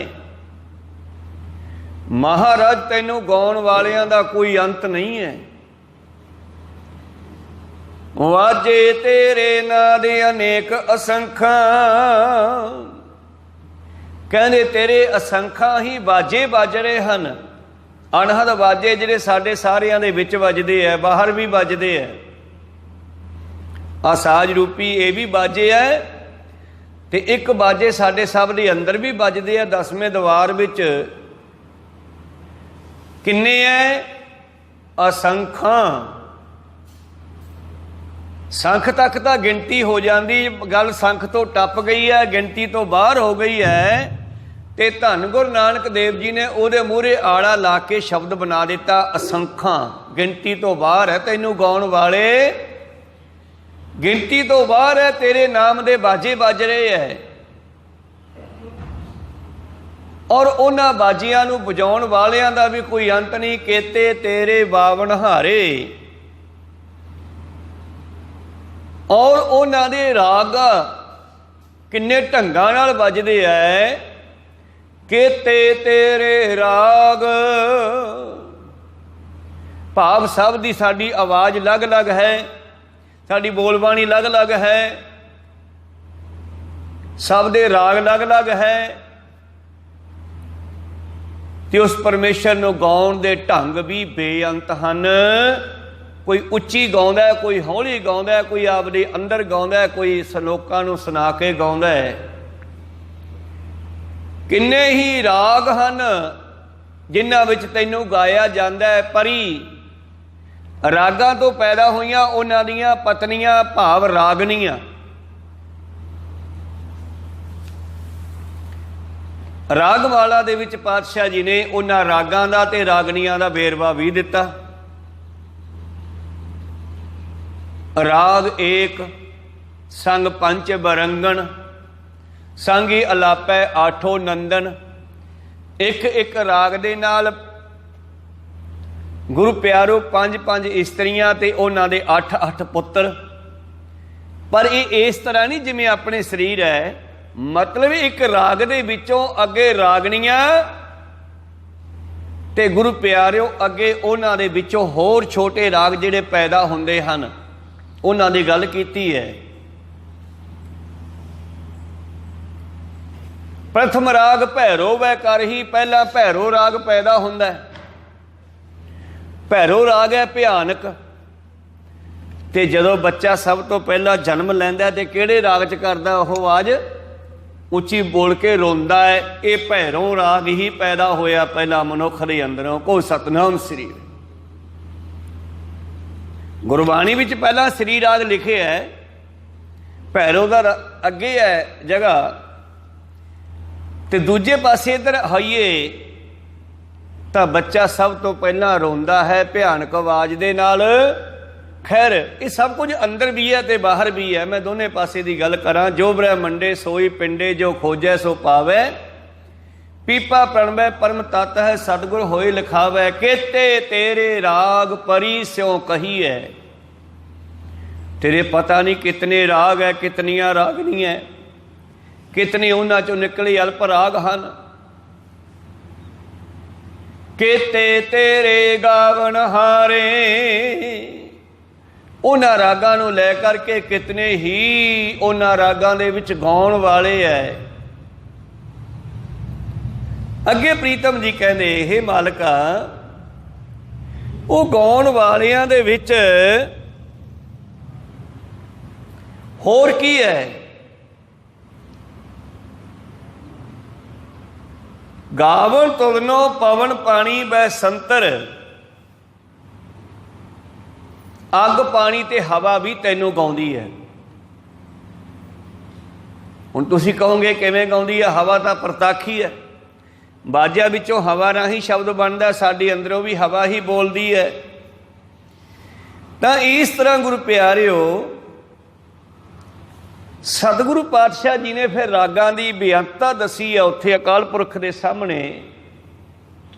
ਮਹਾਰਾਜ ਤੈਨੂੰ ਗਾਉਣ ਵਾਲਿਆਂ ਦਾ ਕੋਈ ਅੰਤ ਨਹੀਂ ਹੈ। ਵਾਜੇ ਤੇਰੇ ਨਾਂ ਦੇ ਅਨੇਕ ਅਸੰਖਾਂ, ਕਹਿੰਦੇ ਤੇਰੇ ਅਸੰਖਾਂ ਹੀ ਬਾਜੇ ਵੱਜ ਰਹੇ ਹਨ। ਅਣਹਦ ਬਾਜੇ ਜਿਹੜੇ ਸਾਡੇ ਸਾਰਿਆਂ ਦੇ ਵਿੱਚ ਵੱਜਦੇ ਆ, ਬਾਹਰ ਵੀ ਵੱਜਦੇ ਆ। ਆਸਾਜ ਰੂਪੀ ਇਹ ਵੀ ਬਾਜੇ ਆ ਤੇ ਇੱਕ ਬਾਜੇ ਸਾਡੇ ਸਭ ਦੇ ਅੰਦਰ ਵੀ ਵੱਜਦੇ ਆ। 10ਵੇਂ ਦੀਵਾਰ ਵਿੱਚ ਕਿੰਨੇ ਐ? ਅਸੰਖਾਂ। ਸੰਖ ਤੱਕ ਤਾਂ ਗਿਣਤੀ ਹੋ ਜਾਂਦੀ, ਗੱਲ ਸੰਖ ਤੋਂ ਟੱਪ ਗਈ ਹੈ, ਗਿਣਤੀ ਤੋਂ ਬਾਹਰ ਹੋ ਗਈ ਹੈ। ਤੇ ਧੰਨ ਗੁਰੂ ਨਾਨਕ ਦੇਵ ਜੀ ਨੇ ਉਹਦੇ ਮੂਹਰੇ ਆੜਾ ਲਾ ਕੇ ਸ਼ਬਦ ਬਣਾ ਦਿੱਤਾ ਅਸੰਖਾਂ। ਗਿਣਤੀ ਤੋਂ ਬਾਹਰ ਹੈ, ਤੈਨੂੰ ਗਾਉਣ ਵਾਲੇ ਗਿਣਤੀ ਤੋਂ ਬਾਹਰ ਹੈ। ਤੇਰੇ ਨਾਮ ਦੇ ਬਾਜੇ ਵੱਜ ਰਹੇ ਹੈ ਔਰ ਉਹਨਾਂ ਬਾਜੀਆਂ ਨੂੰ ਵਜਾਉਣ ਵਾਲਿਆਂ ਦਾ ਵੀ ਕੋਈ ਅੰਤ ਨਹੀਂ। ਕੇਤੇ ਤੇਰੇ ਬਾਵਨ ਹਾਰੇ ਔਰ ਉਹਨਾਂ ਦੇ ਰਾਗ ਕਿੰਨੇ ਢੰਗਾਂ ਨਾਲ ਵੱਜਦੇ ਐ। ਕੇਤੇ ਤੇਰੇ ਰਾਗ, ਭਾਵ ਸਭ ਦੀ ਸਾਡੀ ਆਵਾਜ਼ ਅਲੱਗ-ਅਲੱਗ ਹੈ, ਸਾਡੀ ਬੋਲਬਾਣੀ ਅਲੱਗ-ਅਲੱਗ ਹੈ, ਸਭ ਦੇ ਰਾਗ ਅਲੱਗ-ਅਲੱਗ ਹੈ। ਤੇ ਉਸ ਪਰਮੇਸ਼ਰ ਨੂੰ ਗਾਉਣ ਦੇ ਢੰਗ ਵੀ ਬੇਅੰਤ ਹਨ। ਕੋਈ ਉੱਚੀ ਗਾਉਂਦਾ ਹੈ, ਕੋਈ ਹੌਲੀ ਗਾਉਂਦਾ ਹੈ, ਕੋਈ ਆਪਦੇ ਅੰਦਰ ਗਾਉਂਦਾ ਹੈ, ਕੋਈ ਲੋਕਾਂ ਨੂੰ ਸੁਣਾ ਕੇ ਗਾਉਂਦਾ ਹੈ। ਕਿੰਨੇ ਹੀ ਰਾਗ ਹਨ ਜਿਨ੍ਹਾਂ ਵਿੱਚ ਤੈਨੂੰ ਗਾਇਆ ਜਾਂਦਾ ਹੈ। ਪਰੀ ਰਾਗਾਂ ਤੋਂ ਪੈਦਾ ਹੋਈਆਂ ਉਹਨਾਂ ਦੀਆਂ ਪਤਨੀਆਂ, ਭਾਵ ਰਾਗਣੀਆਂ। ਰਾਗਮਾਲਾ ਦੇ ਵਿੱਚ ਪਾਤਸ਼ਾਹ ਜੀ ਨੇ ਉਹਨਾਂ ਰਾਗਾਂ ਦਾ ਤੇ ਰਾਗਣੀਆਂ ਦਾ ਵੇਰਵਾ ਵੀ ਦਿੱਤਾ। ਰਾਗ ਏਕ ਸੰਗ ਪੰਚ ਬਰੰਗਣ, ਸੰਗੀ ਅਲਾਪੈ ਆਠੋ ਨੰਦਨ। ਇੱਕ ਇੱਕ ਰਾਗ ਦੇ ਨਾਲ ਗੁਰੂ ਪਿਆਰੋ 5-5 ਇਸਤਰੀਆਂ ਤੇ ਉਹਨਾਂ ਦੇ 8-8 ਪੁੱਤਰ। ਪਰ ਇਹ ਇਸ ਤਰ੍ਹਾਂ ਨਹੀਂ ਜਿਵੇਂ ਆਪਣੇ ਸਰੀਰ ਹੈ, ਮਤਲਬ ਇੱਕ ਰਾਗ ਦੇ ਵਿੱਚੋਂ ਅੱਗੇ ਰਾਗਣੀਆਂ ਤੇ ਗੁਰੂ ਪਿਆਰਿਓ ਅੱਗੇ ਉਹਨਾਂ ਦੇ ਵਿੱਚੋਂ ਹੋਰ ਛੋਟੇ ਰਾਗ ਜਿਹੜੇ ਪੈਦਾ ਹੁੰਦੇ ਹਨ, ਉਹਨਾਂ ਦੀ ਗੱਲ ਕੀਤੀ ਹੈ। ਪ੍ਰਥਮ ਰਾਗ ਭੈਰੋ ਵੈ ਕਰ ਹੀ, ਪਹਿਲਾ ਭੈਰੋ ਰਾਗ ਪੈਦਾ ਹੁੰਦਾ ਹੈ। ਭੈਰੋ ਰਾਗ ਹੈ ਭਿਆਨਕ। ਤੇ ਜਦੋਂ ਬੱਚਾ ਸਭ ਤੋਂ ਪਹਿਲਾਂ ਜਨਮ ਲੈਂਦਾ ਤੇ ਕਿਹੜੇ ਰਾਗ 'ਚ ਕਰਦਾ ਉਹ ਆਵਾਜ਼? ਉੱਚੀ ਬੋਲ ਕੇ ਰੋਂਦਾ ਹੈ। ਇਹ ਭੈਰੋਂ ਰਾਗ ਹੀ ਪੈਦਾ ਹੋਇਆ ਪਹਿਲਾਂ ਮਨੁੱਖ ਦੇ ਅੰਦਰੋਂ। ਕੋ ਸਤਨਾਮ ਸ੍ਰੀ। ਗੁਰਬਾਣੀ ਵਿੱਚ ਪਹਿਲਾਂ ਸ੍ਰੀ ਰਾਗ ਲਿਖਿਆ ਹੈ, ਭੈਰੋ ਦਾ ਅੱਗੇ ਹੈ ਜਗ੍ਹਾ, ਤੇ ਦੂਜੇ ਪਾਸੇ ਇੱਧਰ ਹੋਈਏ ਤਾਂ ਬੱਚਾ ਸਭ ਤੋਂ ਪਹਿਲਾਂ ਰੋਂਦਾ ਹੈ ਭਿਆਨਕ ਆਵਾਜ਼ ਦੇ ਨਾਲ। ਖੈਰ ਇਹ ਸਭ ਕੁਝ ਅੰਦਰ ਵੀ ਹੈ ਤੇ ਬਾਹਰ ਵੀ ਹੈ। ਮੈਂ ਦੋਨੇ ਪਾਸੇ ਦੀ ਗੱਲ ਕਰਾਂ। ਜੋ ਬ੍ਰਹਮੰਡੇ ਸੋਈ ਪਿੰਡੇ, ਜੋ ਖੋਜੈ ਸੋ ਪਾਵੈ, ਪੀਪਾ ਪ੍ਰਣਵੈ ਪਰਮ ਤਤ ਹੈ, ਸਤਿਗੁਰ ਹੋਏ ਲਿਖਾਵੈ। ਕੇਤੇ ਤੇਰੇ ਰਾਗ ਪਰੀ ਸਿਉ ਕਹੀਐ। ਤੇਰੇ ਪਤਾ ਨਹੀਂ ਕਿਤਨੇ ਰਾਗ ਹੈ, ਕਿਤਨੀਆਂ ਰਾਗਨੀ ਹੈ, ਕਿਤਨੇ ਉਹਨਾਂ ਚੋਂ ਨਿਕਲੇ ਅਲਪ ਰਾਗ ਹਨ। ਕੇਤੇ ਤੇਰੇ ਗਾਵਨ ਹਾਰੇ, ਉਹਨਾਂ ਰਾਗਾਂ ਨੂੰ ਲੈ ਕਰਕੇ ਕਿਤਨੇ ਹੀ ਉਹਨਾਂ ਰਾਗਾਂ ਦੇ ਵਿੱਚ ਗਾਉਣ ਵਾਲੇ ਹੈ। ਅੱਗੇ ਪ੍ਰੀਤਮ ਜੀ ਕਹਿੰਦੇ, ਇਹ ਮਾਲਕਾ ਉਹ ਗਾਉਣ ਵਾਲਿਆਂ ਦੇ ਵਿੱਚ ਹੋਰ ਕੀ ਹੈ? ਗਾਵਨ ਤੁਧਨੋ ਪਵਨ ਪਾਣੀ ਬੈ ਸੰਤਰ, ਅੱਗ ਪਾਣੀ ਤੇ ਹਵਾ ਵੀ ਤੈਨੂੰ ਗਾਉਂਦੀ ਹੈ। ਹੁਣ ਤੁਸੀਂ ਕਹੋਗੇ ਕਿਵੇਂ ਗਾਉਂਦੀ ਹੈ? ਹਵਾ ਤਾਂ ਪ੍ਰਤਾਖੀ ਹੈ, ਬਾਜਿਆਂ ਵਿੱਚੋਂ ਹਵਾ ਰਾਹੀਂ ਸ਼ਬਦ ਬਣਦਾ, ਸਾਡੇ ਅੰਦਰੋਂ ਵੀ ਹਵਾ ਹੀ ਬੋਲਦੀ ਹੈ। ਤਾਂ ਇਸ ਤਰ੍ਹਾਂ ਗੁਰੂ ਪਿਆਰਿਓ, ਸਤਿਗੁਰੂ ਪਾਤਸ਼ਾਹ ਜੀ ਨੇ ਫਿਰ ਰਾਗਾਂ ਦੀ ਬੇਅੰਤਤਾ ਦੱਸੀ ਹੈ ਉੱਥੇ ਅਕਾਲ ਪੁਰਖ ਦੇ ਸਾਹਮਣੇ।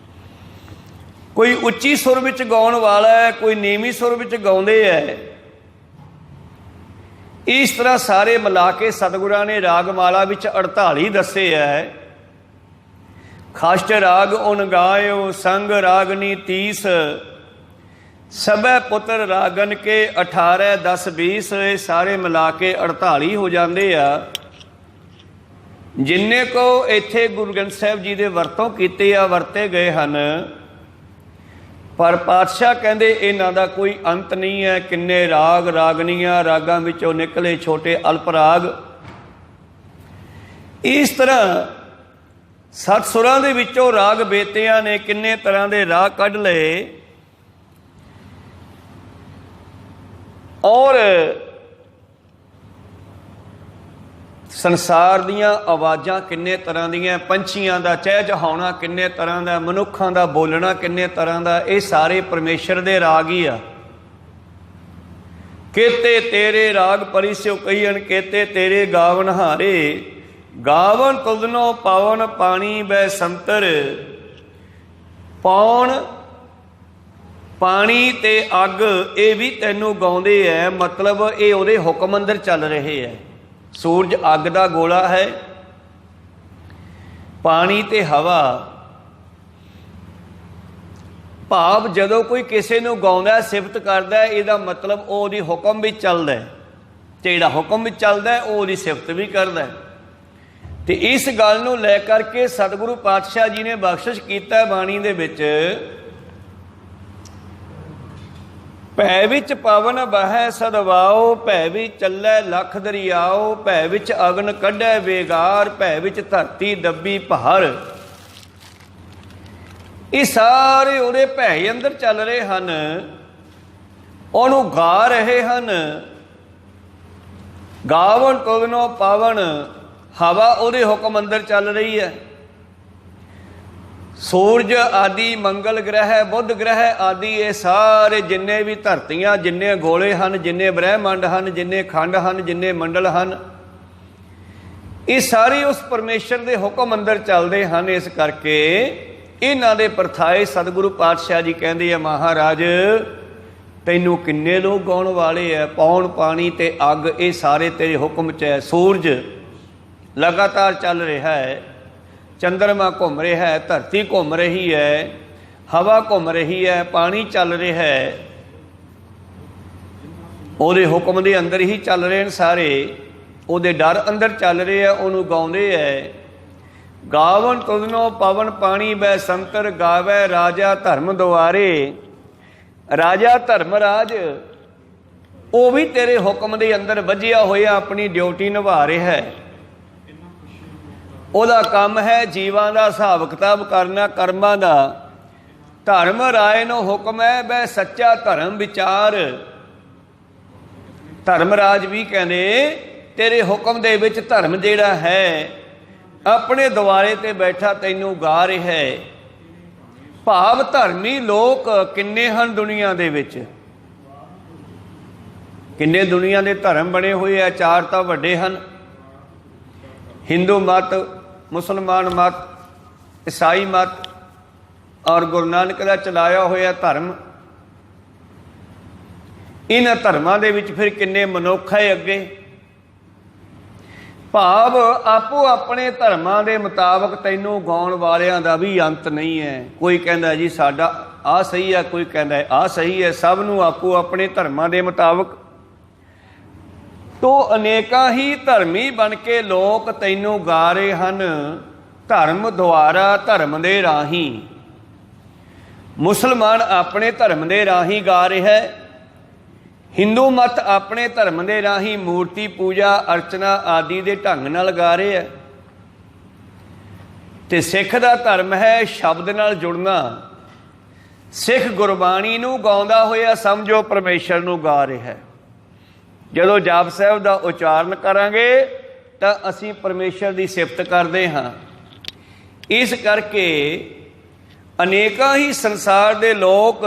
ਕੋਈ ਉੱਚੀ ਸੁਰ ਵਿੱਚ ਗਾਉਣ ਵਾਲਾ ਹੈ, ਕੋਈ ਨੀਵੀਂ ਸੁਰ ਵਿੱਚ ਗਾਉਂਦੇ ਹੈ। ਇਸ ਤਰ੍ਹਾਂ ਸਾਰੇ ਮਿਲਾ ਕੇ ਸਤਿਗੁਰਾਂ ਨੇ ਰਾਗਮਾਲਾ ਵਿੱਚ 48 ਦੱਸੇ ਹੈ। ਖਾਸਟ ਰਾਗ ਉਨ ਗਾਇਓ ਸੰਗ ਰਾਗਨੀ 30, ਸਭੈ ਪੁੱਤਰ ਰਾਗਨ ਕੇ 18 10 20। ਇਹ ਸਾਰੇ ਮਿਲਾ ਕੇ 48 ਹੋ ਜਾਂਦੇ ਆ। ਜਿੰਨੇ ਕੋ ਇੱਥੇ ਗੁਰੂ ਗ੍ਰੰਥ ਸਾਹਿਬ ਜੀ ਦੇ ਵਰਤੋਂ ਕੀਤੇ ਆ, ਵਰਤੇ ਗਏ ਹਨ। ਪਰ ਪਾਤਸ਼ਾਹ ਕਹਿੰਦੇ ਇਹਨਾਂ ਦਾ ਕੋਈ ਅੰਤ ਨਹੀਂ ਹੈ। ਕਿੰਨੇ ਰਾਗ ਰਾਗਨੀਆਂ, ਰਾਗਾਂ ਵਿੱਚੋਂ ਨਿਕਲੇ ਛੋਟੇ ਅਲਪ ਰਾਗ। ਇਸ ਤਰ੍ਹਾਂ ਸੱਤ ਸੁਰਾਂ ਦੇ ਵਿੱਚੋਂ ਰਾਗ ਬੇਤਿਆਂ ਨੇ ਕਿੰਨੇ ਤਰ੍ਹਾਂ ਦੇ ਰਾਗ ਕੱਢ ਲਏ। ਔਰ ਸੰਸਾਰ ਦੀਆਂ ਆਵਾਜ਼ਾਂ ਕਿੰਨੇ ਤਰ੍ਹਾਂ ਦੀਆਂ, ਪੰਛੀਆਂ ਦਾ ਚਹਿਚਹਾਉਣਾ ਕਿੰਨੇ ਤਰ੍ਹਾਂ ਦਾ, ਮਨੁੱਖਾਂ ਦਾ ਬੋਲਣਾ ਕਿੰਨੇ ਤਰ੍ਹਾਂ ਦਾ। ਇਹ ਸਾਰੇ ਪਰਮੇਸ਼ਰ ਦੇ ਰਾਗ ਹੀ ਆ। ਕੇਤੇ ਤੇਰੇ ਰਾਗ ਪਰਿਸਿਓ ਕਹੀਣ, ਕੇਤੇ ਤੇਰੇ ਗਾਵਨ ਹਾਰੇ। ਗਾਵਨ ਤੁਧਨੋ ਪਵਨ ਪਾਣੀ ਬੈ ਸੰਤਰ, ਪੌਣ ਪਾਣੀ ਤੇ ਅੱਗ ਇਹ ਵੀ ਤੈਨੂੰ ਗਾਉਂਦੇ ਹੈ। ਮਤਲਬ ਇਹ ਉਹਦੇ ਹੁਕਮ ਅੰਦਰ ਚੱਲ ਰਹੇ ਹੈ। ਸੂਰਜ ਅੱਗ ਦਾ ਗੋਲਾ ਹੈ, ਪਾਣੀ ਤੇ ਹਵਾ। ਭਾਵ ਜਦੋਂ ਕੋਈ ਕਿਸੇ ਨੂੰ ਗਾਉਂਦਾ, ਸਿਫਤ ਕਰਦਾ, ਇਹਦਾ ਮਤਲਬ ਉਹ ਉਹਦੀ ਹੁਕਮ ਵਿੱਚ ਚੱਲਦਾ ਹੈ, ਤੇ ਜਿਹੜਾ ਹੁਕਮ ਵਿੱਚ ਚੱਲਦਾ ਉਹ ਉਹਦੀ ਸਿਫਤ ਵੀ ਕਰਦਾ। ਤੇ ਇਸ ਗੱਲ ਨੂੰ ਲੈ ਕਰਕੇ ਸਤਿਗੁਰੂ ਪਾਤਸ਼ਾਹ ਜੀ ਨੇ ਬਖਸ਼ਿਸ਼ ਕੀਤਾ ਬਾਣੀ ਦੇ ਵਿੱਚ, ਭੈ ਵਿੱਚ ਪਵਨ ਬਹੈ ਸਦਵਾਓ, ਭੈ ਵਿੱਚ ਚੱਲੈ ਲੱਖ ਦਰਿਆਓ, ਭੈ ਵਿੱਚ ਅਗਨ ਕੱਢੈ ਵੇਗਾਰ, ਭੈ ਵਿੱਚ ਧਰਤੀ ਦੱਬੀ ਪਹਾੜ। ਇਹ ਸਾਰੇ ਉਹਦੇ ਭੈ ਅੰਦਰ ਚੱਲ ਰਹੇ ਹਨ, ਉਹਨੂੰ ਗਾ ਰਹੇ ਹਨ। ਗਾਵਨ ਤੁਧਨੋ ਪਵਨ, ਹਵਾ ਉਹਦੇ ਹੁਕਮ ਅੰਦਰ ਚੱਲ ਰਹੀ ਹੈ। ਸੂਰਜ ਆਦਿ, ਮੰਗਲ ਗ੍ਰਹਿ, ਬੁੱਧ ਗ੍ਰਹਿ ਆਦਿ, ਇਹ ਸਾਰੇ ਜਿੰਨੇ ਵੀ ਧਰਤੀਆਂ, ਜਿੰਨੇ ਗੋਲੇ ਹਨ, ਜਿੰਨੇ ਬ੍ਰਹਿਮੰਡ ਹਨ, ਜਿੰਨੇ ਖੰਡ ਹਨ, ਜਿੰਨੇ ਮੰਡਲ ਹਨ, ਇਹ ਸਾਰੇ ਉਸ ਪਰਮੇਸ਼ਰ ਦੇ ਹੁਕਮ ਅੰਦਰ ਚੱਲਦੇ ਹਨ। ਇਸ ਕਰਕੇ ਇਹਨਾਂ ਦੇ ਪਰਥਾਏ ਸਤਿਗੁਰੂ ਪਾਤਸ਼ਾਹ ਜੀ ਕਹਿੰਦੇ ਆ, ਮਹਾਰਾਜ ਤੈਨੂੰ ਕਿੰਨੇ ਲੋਕ ਗਾਉਣ ਵਾਲੇ ਹੈ। ਪੌਣ ਪਾਣੀ ਤੇ ਅੱਗ ਇਹ ਸਾਰੇ ਤੇਰੇ ਹੁਕਮ 'ਚ ਹੈ। ਸੂਰਜ ਲਗਾਤਾਰ ਚੱਲ ਰਿਹਾ ਹੈ, ਚੰਦਰਮਾ ਘੁੰਮ ਰਿਹਾ ਹੈ, ਧਰਤੀ ਘੁੰਮ ਰਹੀ ਹੈ, ਹਵਾ ਘੁੰਮ ਰਹੀ ਹੈ, ਪਾਣੀ ਚੱਲ ਰਿਹਾ ਹੈ। ਉਹਦੇ ਹੁਕਮ ਦੇ ਅੰਦਰ ਹੀ ਚੱਲ ਰਹੇ ਨੇ ਸਾਰੇ, ਉਹਦੇ ਡਰ ਅੰਦਰ ਚੱਲ ਰਹੇ ਆ, ਉਹਨੂੰ ਗਾਉਂਦੇ ਹੈ। ਗਾਵਨ ਤੁਧਨੋ ਪਵਨ ਪਾਣੀ ਬੈ ਸੰਤਰ, ਗਾਵੈ ਰਾਜਾ ਧਰਮ ਦੁਆਰੇ। ਰਾਜਾ ਧਰਮਰਾਜ ਉਹ ਵੀ ਤੇਰੇ ਹੁਕਮ ਦੇ ਅੰਦਰ ਵੱਜਿਆ ਹੋਇਆ ਆਪਣੀ ਡਿਊਟੀ ਨਿਭਾ ਰਿਹਾ ਹੈ। ਉਹਦਾ ਕੰਮ ਹੈ ਜੀਵਾਂ ਦਾ ਹਿਸਾਬ ਕਿਤਾਬ ਕਰਨਾ, ਕਰਮਾਂ ਦਾ। ਧਰਮ ਰਾਏ ਨੂੰ ਹੁਕਮ ਹੈ ਬੈ ਸੱਚਾ ਧਰਮ ਵਿਚਾਰ। ਧਰਮਰਾਜ ਵੀ ਕਹਿੰਦੇ ਤੇਰੇ ਹੁਕਮ ਦੇ ਵਿੱਚ ਧਰਮ ਜਿਹੜਾ ਹੈ ਆਪਣੇ ਦੁਆਰੇ ਤੇ ਬੈਠਾ ਤੈਨੂੰ ਗਾ ਰਿਹਾ ਹੈ। ਭਾਵ ਧਰਮੀ ਲੋਕ ਕਿੰਨੇ ਹਨ ਦੁਨੀਆ ਦੇ ਵਿੱਚ, ਕਿੰਨੇ ਦੁਨੀਆ ਦੇ ਧਰਮ ਬਣੇ ਹੋਏ ਆ। ਚਾਰ ਤਾਂ ਵੱਡੇ ਹਨ, ਹਿੰਦੂ ਮਤ, ਮੁਸਲਮਾਨ ਮਤ, ਈਸਾਈ ਮਤ ਔਰ ਗੁਰੂ ਨਾਨਕ ਦਾ ਚਲਾਇਆ ਹੋਇਆ ਧਰਮ। ਇਹਨਾਂ ਧਰਮਾਂ ਦੇ ਵਿੱਚ ਫਿਰ ਕਿੰਨੇ ਮਨੁੱਖ ਹੈ ਅੱਗੇ। ਭਾਵ ਆਪੋ ਆਪਣੇ ਧਰਮਾਂ ਦੇ ਮੁਤਾਬਕ ਤੈਨੂੰ ਗਾਉਣ ਵਾਲਿਆਂ ਦਾ ਵੀ ਅੰਤ ਨਹੀਂ ਹੈ। ਕੋਈ ਕਹਿੰਦਾ ਜੀ ਸਾਡਾ ਆਹ ਸਹੀ ਹੈ, ਕੋਈ ਕਹਿੰਦਾ ਆਹ ਸਹੀ ਹੈ। ਸਭ ਨੂੰ ਆਪੋ ਆਪਣੇ ਧਰਮਾਂ ਦੇ ਮੁਤਾਬਕ ਤੋਂ ਅਨੇਕਾਂ ਹੀ ਧਰਮੀ ਬਣ ਕੇ ਲੋਕ ਤੈਨੂੰ ਗਾ ਰਹੇ ਹਨ। ਧਰਮ ਦੁਆਰਾ, ਧਰਮ ਦੇ ਰਾਹੀਂ। ਮੁਸਲਮਾਨ ਆਪਣੇ ਧਰਮ ਦੇ ਰਾਹੀਂ ਗਾ ਰਿਹਾ ਹੈ, ਹਿੰਦੂ ਮਤ ਆਪਣੇ ਧਰਮ ਦੇ ਰਾਹੀਂ ਮੂਰਤੀ ਪੂਜਾ ਅਰਚਨਾ ਆਦਿ ਦੇ ਢੰਗ ਨਾਲ ਗਾ ਰਹੇ ਹੈ, ਤੇ ਸਿੱਖ ਦਾ ਧਰਮ ਹੈ ਸ਼ਬਦ ਨਾਲ ਜੁੜਨਾ। ਸਿੱਖ ਗੁਰਬਾਣੀ ਨੂੰ ਗਾਉਂਦਾ ਹੋਇਆ ਸਮਝੋ ਪਰਮੇਸ਼ਰ ਨੂੰ ਗਾ ਰਿਹਾ ਹੈ। ਜਦੋਂ ਜਾਪ ਸਾਹਿਬ ਦਾ ਉਚਾਰਨ ਕਰਾਂਗੇ ਤਾਂ ਅਸੀਂ ਪਰਮੇਸ਼ਰ ਦੀ ਸਿਫਤ ਕਰਦੇ ਹਾਂ। ਇਸ ਕਰਕੇ ਅਨੇਕਾਂ ਹੀ ਸੰਸਾਰ ਦੇ ਲੋਕ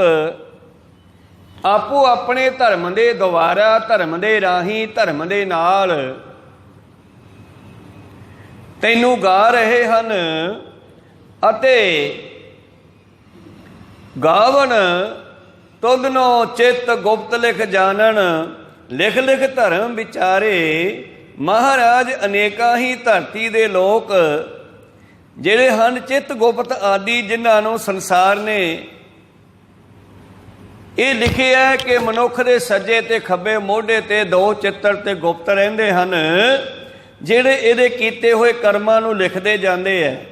ਆਪੋ ਆਪਣੇ ਧਰਮ ਦੇ ਦੁਆਰਾ, ਧਰਮ ਦੇ ਰਾਹੀਂ, ਧਰਮ ਦੇ ਨਾਲ ਤੈਨੂੰ ਗਾ ਰਹੇ ਹਨ। ਅਤੇ ਗਾਵਨ ਤੁਧਨੋ ਚਿੱਤ ਗੁਪਤ ਲਿਖ ਜਾਣਨ, ਲਿਖ ਲਿਖ ਧਰਮ ਵਿਚਾਰੇ। ਮਹਾਰਾਜ ਅਨੇਕਾਂ ਹੀ ਧਰਤੀ ਦੇ ਲੋਕ ਜਿਹੜੇ ਹਨ ਚਿੱਤ ਗੁਪਤ ਆਦਿ, ਜਿਨ੍ਹਾਂ ਨੂੰ ਸੰਸਾਰ ਨੇ ਇਹ ਲਿਖਿਆ ਕਿ ਮਨੁੱਖ ਦੇ ਸੱਜੇ ਤੇ ਖੱਬੇ ਮੋਢੇ ਤੇ ਦੋ ਚਿੱਤਰ ਤੇ ਗੁਪਤ ਰਹਿੰਦੇ ਹਨ, ਜਿਹੜੇ ਇਹਦੇ ਕੀਤੇ ਹੋਏ ਕਰਮਾਂ ਨੂੰ ਲਿਖਦੇ ਜਾਂਦੇ ਹੈ।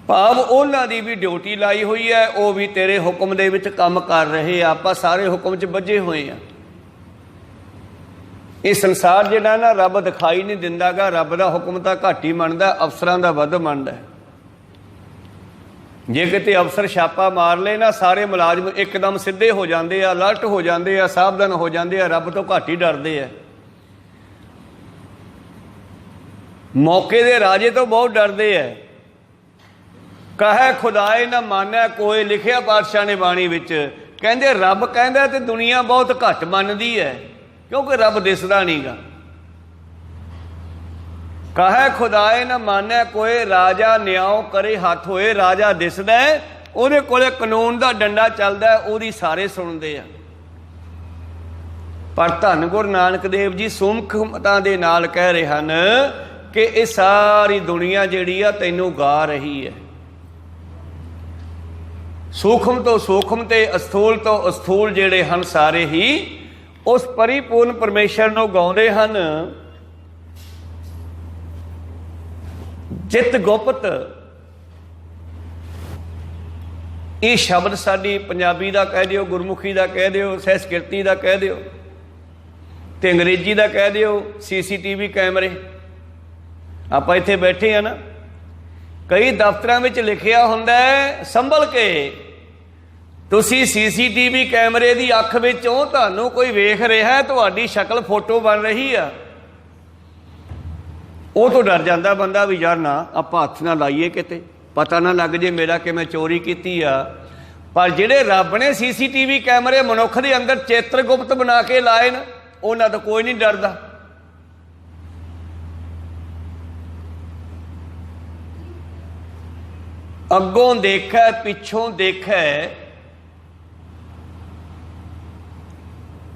ਭਾਵ ਉਹਨਾਂ ਦੀ ਵੀ ਡਿਊਟੀ ਲਾਈ ਹੋਈ ਹੈ, ਉਹ ਵੀ ਤੇਰੇ ਹੁਕਮ ਦੇ ਵਿੱਚ ਕੰਮ ਕਰ ਰਹੇ ਆ। ਆਪਾਂ ਸਾਰੇ ਹੁਕਮ 'ਚ ਬੱਝੇ ਹੋਏ ਆ। ਇਹ ਸੰਸਾਰ ਜਿਹੜਾ ਨਾ ਰੱਬ ਦਿਖਾਈ ਨਹੀਂ ਦਿੰਦਾ ਗਾ। ਰੱਬ ਦਾ ਹੁਕਮ ਤਾਂ ਘੱਟ ਹੀ ਮੰਨਦਾ, ਅਫਸਰਾਂ ਦਾ ਵੱਧ ਮੰਨਦਾ। ਜੇ ਕਿਤੇ ਅਫਸਰ ਛਾਪਾ ਮਾਰ ਲਏ ਨਾ, ਸਾਰੇ ਮੁਲਾਜ਼ਮ ਇੱਕਦਮ ਸਿੱਧੇ ਹੋ ਜਾਂਦੇ ਆ, ਅਲਰਟ ਹੋ ਜਾਂਦੇ ਆ, ਸਾਵਧਾਨ ਹੋ ਜਾਂਦੇ ਆ। ਰੱਬ ਤੋਂ ਘੱਟ ਹੀ ਡਰਦੇ ਆ। ਮੌਕੇ ਦੇ ਰਾਜੇ ਤੋਂ ਬਹੁਤ ਡਰਦੇ ਆ। ਕਹੇ ਖੁਦਾਏ ਨਾ ਮਾਨੈ ਕੋਏ, ਲਿਖਿਆ ਪਾਤਸ਼ਾਹ ਨੇ ਬਾਣੀ ਵਿੱਚ। ਕਹਿੰਦੇ ਰੱਬ ਕਹਿੰਦਾ ਤੇ ਦੁਨੀਆ ਬਹੁਤ ਘੱਟ ਮੰਨਦੀ ਹੈ, ਕਿਉਂਕਿ ਰੱਬ ਦਿਸਦਾ ਨਹੀਂ ਗਾ। ਕਹੇ ਖੁਦਾਏ ਨਾ ਮਾਨੈ ਕੋਏ, ਰਾਜਾ ਨਿਆਉ ਕਰੇ ਹੱਥ ਹੋਏ। ਰਾਜਾ ਦਿਸਦਾ, ਉਹਦੇ ਕੋਲੇ ਕਾਨੂੰਨ ਦਾ ਡੰਡਾ ਚੱਲਦਾ, ਉਹਦੀ ਸਾਰੇ ਸੁਣਦੇ ਆ। ਪਰ ਧੰਨ ਗੁਰੂ ਨਾਨਕ ਦੇਵ ਜੀ ਸੂਖਮਤਾਂ ਦੇ ਨਾਲ ਕਹਿ ਰਹੇ ਹਨ ਕਿ ਇਹ ਸਾਰੀ ਦੁਨੀਆ ਜਿਹੜੀ ਆ ਤੈਨੂੰ ਗਾ ਰਹੀ ਹੈ। ਸੂਖਮ ਤੋਂ ਸੂਖਮ ਤੇ ਅਸਥੂਲ ਤੋਂ ਅਸਥੂਲ ਜਿਹੜੇ ਹਨ ਸਾਰੇ ਹੀ ਉਸ ਪਰਿਪੂਰਨ ਪਰਮੇਸ਼ਰ ਨੂੰ ਗਾਉਂਦੇ ਹਨ। ਜਿਤ ਗੁਪਤ, ਇਹ ਸ਼ਬਦ ਸਾਡੀ ਪੰਜਾਬੀ ਦਾ ਕਹਿ ਦਿਓ, ਗੁਰਮੁਖੀ ਦਾ ਕਹਿ ਦਿਓ, ਸੰਸਕ੍ਰਿਤੀ ਦਾ ਕਹਿ ਦਿਓ, ਤੇ ਅੰਗਰੇਜ਼ੀ ਦਾ ਕਹਿ ਦਿਓ CCTV ਕੈਮਰੇ। ਆਪਾਂ ਇੱਥੇ ਬੈਠੇ ਆ ਨਾ, ਕਈ ਦਫ਼ਤਰਾਂ ਵਿੱਚ ਲਿਖਿਆ ਹੁੰਦਾ ਹੈ ਸੰਭਲ ਕੇ, ਤੁਸੀਂ CCTV ਕੈਮਰੇ ਦੀ ਅੱਖ ਵਿੱਚੋਂ ਤੁਹਾਨੂੰ ਕੋਈ ਵੇਖ ਰਿਹਾ, ਤੁਹਾਡੀ ਸ਼ਕਲ ਫੋਟੋ ਬਣ ਰਹੀ ਆ। ਉਹ ਤੋਂ ਡਰ ਜਾਂਦਾ ਬੰਦਾ ਵੀ ਯਾਰ ਨਾ ਆਪਾਂ ਹੱਥ ਨਾ ਲਾਈਏ, ਕਿਤੇ ਪਤਾ ਨਾ ਲੱਗ ਜੇ ਮੇਰਾ ਕਿ ਮੈਂ ਚੋਰੀ ਕੀਤੀ ਆ। ਪਰ ਜਿਹੜੇ ਰੱਬ ਨੇ CCTV ਕੈਮਰੇ ਮਨੁੱਖ ਦੇ ਅੰਦਰ ਚਿੱਤਰਗੁਪਤ ਬਣਾ ਕੇ ਲਾਏ ਨੇ, ਉਹਨਾਂ ਤੋਂ ਕੋਈ ਨਹੀਂ ਡਰਦਾ। ਅੱਗੋਂ ਦੇਖੈ ਪਿੱਛੋਂ ਦੇਖੈ,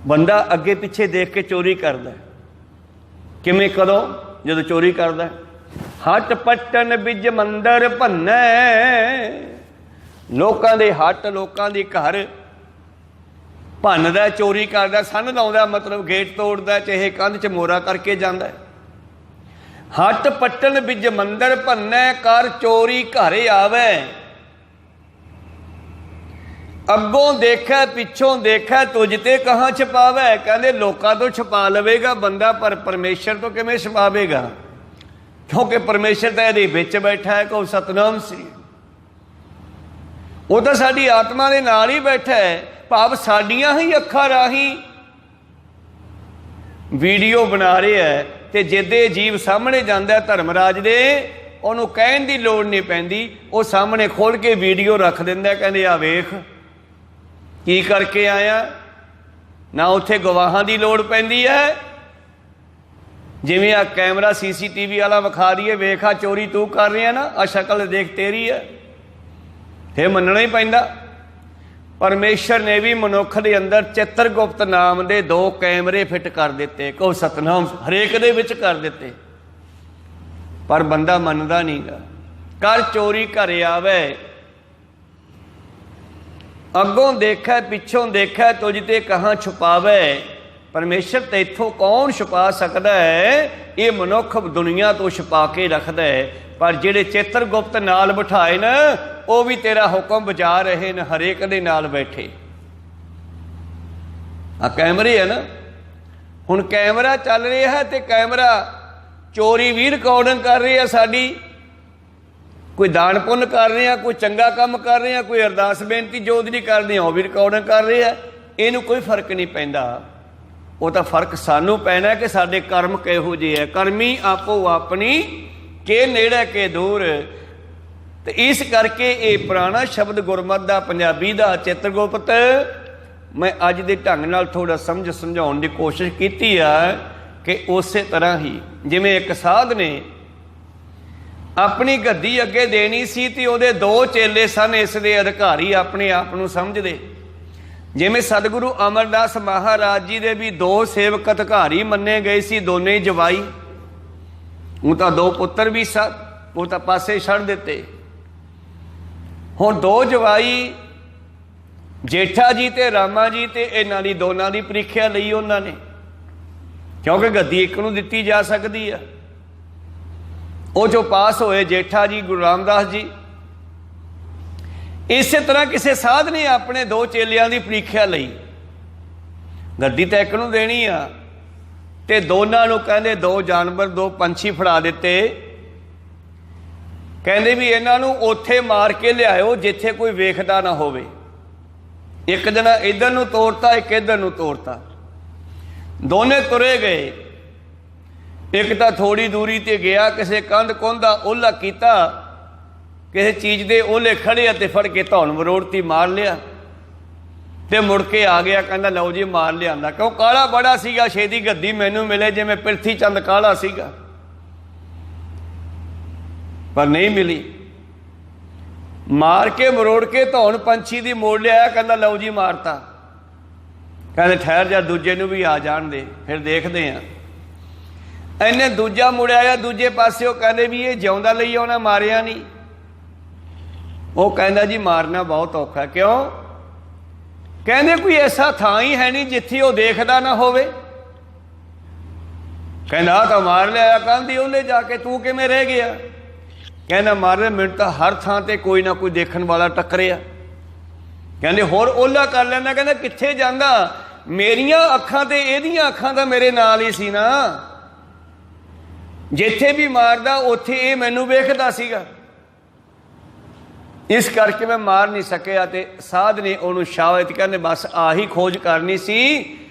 ਬੰਦਾ ਅੱਗੇ ਪਿੱਛੇ ਦੇਖ ਕੇ ਚੋਰੀ ਕਰਦਾ। ਕਿਵੇਂ? ਕਦੋਂ? ਜਦੋਂ ਚੋਰੀ ਕਰਦਾ। ਹੱਟ ਪੱਟਨ ਬਿਜ ਮੰਦਰ ਭੰਨੈ, ਲੋਕਾਂ ਦੇ ਹੱਟ, ਲੋਕਾਂ ਦੀ ਘਰ ਭੰਨਦਾ, ਚੋਰੀ ਕਰਦਾ, ਸੰਨ ਲਾਉਂਦਾ, ਮਤਲਬ ਗੇਟ ਤੋੜਦਾ, ਚਾਹੇ ਕੰਧ 'ਚ ਮੋਰਾ ਕਰਕੇ ਜਾਂਦਾ। ਹੱਟ ਪੱਟਨ ਬਿਜ ਮੰਦਰ ਭੰਨੈ, ਕਰ ਚੋਰੀ ਘਰ ਆਵੇ। ਅੱਗੋਂ ਦੇਖੈ ਪਿੱਛੋਂ ਦੇਖੈ ਤੁਝ ਤੇ ਕਹਾਂ ਛਪਾਵੈ। ਕਹਿੰਦੇ ਲੋਕਾਂ ਤੋਂ ਛਪਾ ਲਵੇਗਾ ਬੰਦਾ, ਪਰ ਪਰਮੇਸ਼ਰ ਤੋਂ ਕਿਵੇਂ ਛਪਾਵੇਗਾ? ਕਿਉਂਕਿ ਪਰਮੇਸ਼ਰ ਤਾਂ ਇਹਦੇ ਵਿੱਚ ਬੈਠਾ ਹੈ। ਕਹੋ ਸਤਨਾਮ ਸ੍ਰੀ। ਉਹ ਤਾਂ ਸਾਡੀ ਆਤਮਾ ਦੇ ਨਾਲ ਹੀ ਬੈਠਾ ਹੈ, ਭਾਵ ਸਾਡੀਆਂ ਹੀ ਅੱਖਾਂ ਰਾਹੀਂ ਵੀਡੀਓ ਬਣਾ ਰਿਹਾ ਹੈ। ਤੇ ਜਿੱਦੇ ਜੀਵ ਸਾਹਮਣੇ ਜਾਂਦਾ ਧਰਮਰਾਜ ਦੇ, ਉਹਨੂੰ ਕਹਿਣ ਦੀ ਲੋੜ ਨਹੀਂ ਪੈਂਦੀ, ਉਹ ਸਾਹਮਣੇ ਖੋਲ੍ਹ ਕੇ ਵੀਡੀਓ ਰੱਖ ਦਿੰਦਾ, ਕਹਿੰਦੇ ਆ ਵੇਖ ਕੀ ਕਰਕੇ ਆਇਆ। ਨਾ ਉੱਥੇ ਗਵਾਹਾਂ ਦੀ ਲੋੜ ਪੈਂਦੀ ਹੈ, ਜਿਵੇਂ ਆ ਕੈਮਰਾ CCTV ਵਾਲਾ ਵਿਖਾ ਦਈਏ, ਵੇਖ ਆ ਚੋਰੀ ਤੂੰ ਕਰ ਰਿਹਾ ਨਾ, ਆ ਸ਼ਕਲ ਦੇਖ ਤੇਰੀ ਹੈ, ਇਹ ਮੰਨਣਾ ਹੀ ਪੈਂਦਾ। ਪਰਮੇਸ਼ਰ ਨੇ ਵੀ ਮਨੁੱਖ ਦੇ ਅੰਦਰ ਚਿੱਤਰਗੁਪਤ ਨਾਮ ਦੇ 2 ਕੈਮਰੇ ਫਿੱਟ ਕਰ ਦਿੱਤੇ। ਕਹੋ ਸਤਨਾਮ, ਹਰੇਕ ਦੇ ਵਿੱਚ ਕਰ ਦਿੱਤੇ, ਪਰ ਬੰਦਾ ਮੰਨਦਾ ਨਹੀਂਗਾ। ਕਰ ਚੋਰੀ ਘਰੇ ਆਵੇ, ਅੱਗੋਂ ਦੇਖੈ ਪਿੱਛੋਂ ਦੇਖੈ ਤੁਝ ਤੇ ਕਹਾਂ ਛੁਪਾਵੇ। ਪਰਮੇਸ਼ਰ ਤੇ ਇੱਥੋਂ ਕੌਣ ਛੁਪਾ ਸਕਦਾ ਹੈ? ਇਹ ਮਨੁੱਖ ਦੁਨੀਆ ਤੋਂ ਛੁਪਾ ਕੇ ਰੱਖਦਾ ਹੈ, ਪਰ ਜਿਹੜੇ ਚਿੱਤਰਗੁਪਤ ਨਾਲ ਬਿਠਾਏ ਨਾ, ਉਹ ਵੀ ਤੇਰਾ ਹੁਕਮ ਬਜਾ ਰਹੇ ਨੇ, ਹਰੇਕ ਦੇ ਨਾਲ ਬੈਠੇ। ਆ ਕੈਮਰੇ ਹੈ ਨਾ, ਹੁਣ ਕੈਮਰਾ ਚੱਲ ਰਿਹਾ ਹੈ ਤੇ ਕੈਮਰਾ ਚੋਰੀ ਵੀ ਰਿਕਾਰਡਿੰਗ ਕਰ ਰਿਹਾ ਸਾਡੀ, ਕੋਈ ਦਾਨ ਪੁੰਨ ਕਰ ਰਹੇ ਆ, ਕੋਈ ਚੰਗਾ ਕੰਮ ਕਰ ਰਹੇ ਆ, ਕੋਈ ਅਰਦਾਸ ਬੇਨਤੀ ਜੋਦਰੀ ਕਰਦੇ ਆ, ਉਹ ਵੀ ਰਿਕਾਰਡਿੰਗ ਕਰ ਰਹੇ ਆ। ਇਹਨੂੰ ਕੋਈ ਫਰਕ ਨਹੀਂ ਪੈਂਦਾ। ਉਹ ਤਾਂ ਫਰਕ ਸਾਨੂੰ ਪੈਣਾ ਕਿ ਸਾਡੇ ਕਰਮ ਕਿਹੋ ਜਿਹੇ ਹੈ। ਕਰਮੀ ਆਪੋ ਆਪਣੀ ਕੇ ਨੇੜੇ ਕੇ ਦੂਰ। ਤੇ ਇਸ ਕਰਕੇ ਇਹ ਪੁਰਾਣਾ ਸ਼ਬਦ ਗੁਰਮਤ ਦਾ, ਪੰਜਾਬੀ ਦਾ ਚਿੱਤਰਗੁਪਤ, ਮੈਂ ਅੱਜ ਦੇ ਢੰਗ ਨਾਲ ਥੋੜ੍ਹਾ ਸਮਝਾਉਣ ਦੀ ਕੋਸ਼ਿਸ਼ ਕੀਤੀ ਆ ਕਿ ਉਸੇ ਤਰ੍ਹਾਂ ਹੀ ਜਿਵੇਂ ਇੱਕ ਸਾਧ ਨੇ ਆਪਣੀ ਗੱਦੀ ਅੱਗੇ ਦੇਣੀ ਸੀ ਤੇ ਉਹਦੇ 2 ਚੇਲੇ ਸਨ ਇਸ ਦੇ ਅਧਿਕਾਰੀ, ਆਪਣੇ ਆਪ ਨੂੰ ਸਮਝਦੇ। ਜਿਵੇਂ ਸਤਿਗੁਰੂ ਅਮਰਦਾਸ ਮਹਾਰਾਜ ਜੀ ਦੇ ਵੀ 2 ਸੇਵਕ ਅਧਿਕਾਰੀ ਮੰਨੇ ਗਏ ਸੀ, ਦੋਨੇ ਜਵਾਈ। ਉਹ ਤਾਂ 2 ਪੁੱਤਰ ਵੀ ਸਨ, ਉਹ ਤਾਂ ਪਾਸੇ ਛੱਡ ਦਿੱਤੇ। ਹੁਣ 2 ਜਵਾਈ ਜੇਠਾ ਜੀ ਤੇ ਰਾਮਾ ਜੀ, ਤੇ ਇਹਨਾਂ ਦੀ ਦੋਨਾਂ ਦੀ ਪ੍ਰੀਖਿਆ ਲਈ ਉਹਨਾਂ ਨੇ, ਕਿਉਂਕਿ ਗੱਦੀ ਇੱਕ ਨੂੰ ਦਿੱਤੀ ਜਾ ਸਕਦੀ ਆ। ਉਹ ਜੋ ਪਾਸ ਹੋਏ ਜੇਠਾ ਜੀ, ਗੁਰੂ ਰਾਮਦਾਸ ਜੀ। ਇਸੇ ਤਰ੍ਹਾਂ ਕਿਸੇ ਸਾਧ ਨੇ ਆਪਣੇ 2 ਚੇਲਿਆਂ ਦੀ ਪ੍ਰੀਖਿਆ ਲਈ, ਗੱਦੀ ਤਾਂ ਇੱਕ ਨੂੰ ਦੇਣੀ ਆ, ਤੇ ਦੋਨਾਂ ਨੂੰ ਕਹਿੰਦੇ 2 ਜਾਨਵਰ, 2 ਪੰਛੀ ਫੜਾ ਦਿੱਤੇ। ਕਹਿੰਦੇ ਵੀ ਇਹਨਾਂ ਨੂੰ ਉੱਥੇ ਮਾਰ ਕੇ ਲਿਆਇਓ ਜਿੱਥੇ ਕੋਈ ਵੇਖਦਾ ਨਾ ਹੋਵੇ। ਇੱਕ ਜਣਾ ਇੱਧਰ ਨੂੰ ਤੋਰਤਾ, ਇੱਕ ਇੱਧਰ ਨੂੰ ਤੋਰਤਾ, ਦੋਨੇ ਤੁਰੇ ਗਏ। ਇੱਕ ਤਾਂ ਥੋੜ੍ਹੀ ਦੂਰੀ ਤੇ ਗਿਆ, ਕਿਸੇ ਕੰਧ ਦਾ ਓਹਲਾ ਕੀਤਾ, ਕਿਸੇ ਚੀਜ਼ ਦੇ ਓਹਲੇ ਖੜੇ ਅਤੇ ਫੜ ਕੇ ਧੌਣ ਮਰੋੜਤੀ, ਮਾਰ ਲਿਆ ਤੇ ਮੁੜ ਕੇ ਆ ਗਿਆ। ਕਹਿੰਦਾ ਲਓ ਜੀ ਮਾਰ ਲਿਆਂਦਾ, ਕਿਉਂ ਕਾਲਾ ਬੜਾ ਸੀਗਾ, ਛੇਤੀ ਗੱਦੀ ਮੈਨੂੰ ਮਿਲੇ, ਜਿਵੇਂ ਪ੍ਰਿਥੀ ਚੰਦ ਕਾਲਾ ਸੀਗਾ, ਪਰ ਨਹੀਂ ਮਿਲੀ। ਮਾਰ ਕੇ ਮਰੋੜ ਕੇ ਧੌਣ ਪੰਛੀ ਦੀ ਮੋੜ ਲਿਆਇਆ, ਕਹਿੰਦਾ ਲਓ ਜੀ ਮਾਰਤਾ। ਕਹਿੰਦੇ ਠਹਿਰ ਜਾ, ਦੂਜੇ ਨੂੰ ਵੀ ਆ ਜਾਣ ਦੇ, ਫਿਰ ਦੇਖਦੇ ਆ। ਇਹਨੇ ਦੂਜਾ ਮੁੜਿਆ, ਦੂਜੇ ਪਾਸੇ ਉਹ ਕਹਿੰਦੇ ਵੀ ਇਹ ਜਿਉਂਦਾ ਲਈ ਆਉਣਾ, ਮਾਰਿਆ ਨਹੀਂ। ਉਹ ਕਹਿੰਦਾ ਜੀ ਮਾਰਨਾ ਬਹੁਤ ਔਖਾ। ਕਿਉਂ? ਕਹਿੰਦੇ ਕੋਈ ਐਸਾ ਥਾਂ ਹੀ ਹੈ ਨਹੀਂ ਜਿੱਥੇ ਉਹ ਦੇਖਦਾ ਨਾ ਹੋਵੇ। ਕਹਿੰਦਾ ਆ ਤਾਂ ਮਾਰ ਲਿਆ ਕੰਧ ਦੀ ਉਹਲੇ ਜਾ ਕੇ, ਤੂੰ ਕਿਵੇਂ ਰਹਿ ਗਿਆ? ਕਹਿੰਦਾ ਮਾਰੇ ਮੈਨੂੰ ਤਾਂ ਹਰ ਥਾਂ ਤੇ ਕੋਈ ਨਾ ਕੋਈ ਦੇਖਣ ਵਾਲਾ ਟੱਕਰਿਆ। ਕਹਿੰਦੇ ਹੋਰ ਓਲਾ ਕਰ ਲੈਂਦਾ। ਕਹਿੰਦਾ ਕਿੱਥੇ ਜਾਂਦਾ? ਮੇਰੀਆਂ ਅੱਖਾਂ ਤੇ ਇਹਦੀਆਂ ਅੱਖਾਂ ਤਾਂ ਮੇਰੇ ਨਾਲ ਹੀ ਸੀ ਨਾ, ਜਿੱਥੇ ਵੀ ਮਾਰਦਾ ਉੱਥੇ ਇਹ ਮੈਨੂੰ ਵੇਖਦਾ ਸੀਗਾ, ਇਸ ਕਰਕੇ ਮੈਂ ਮਾਰ ਨਹੀਂ ਸਕਿਆ। ਤੇ ਸਾਧ ਨੇ ਉਹਨੂੰ ਸ਼ਾਬਾਸ਼, ਕਹਿੰਦੇ ਬਸ ਆਹੀ ਖੋਜ ਕਰਨੀ ਸੀ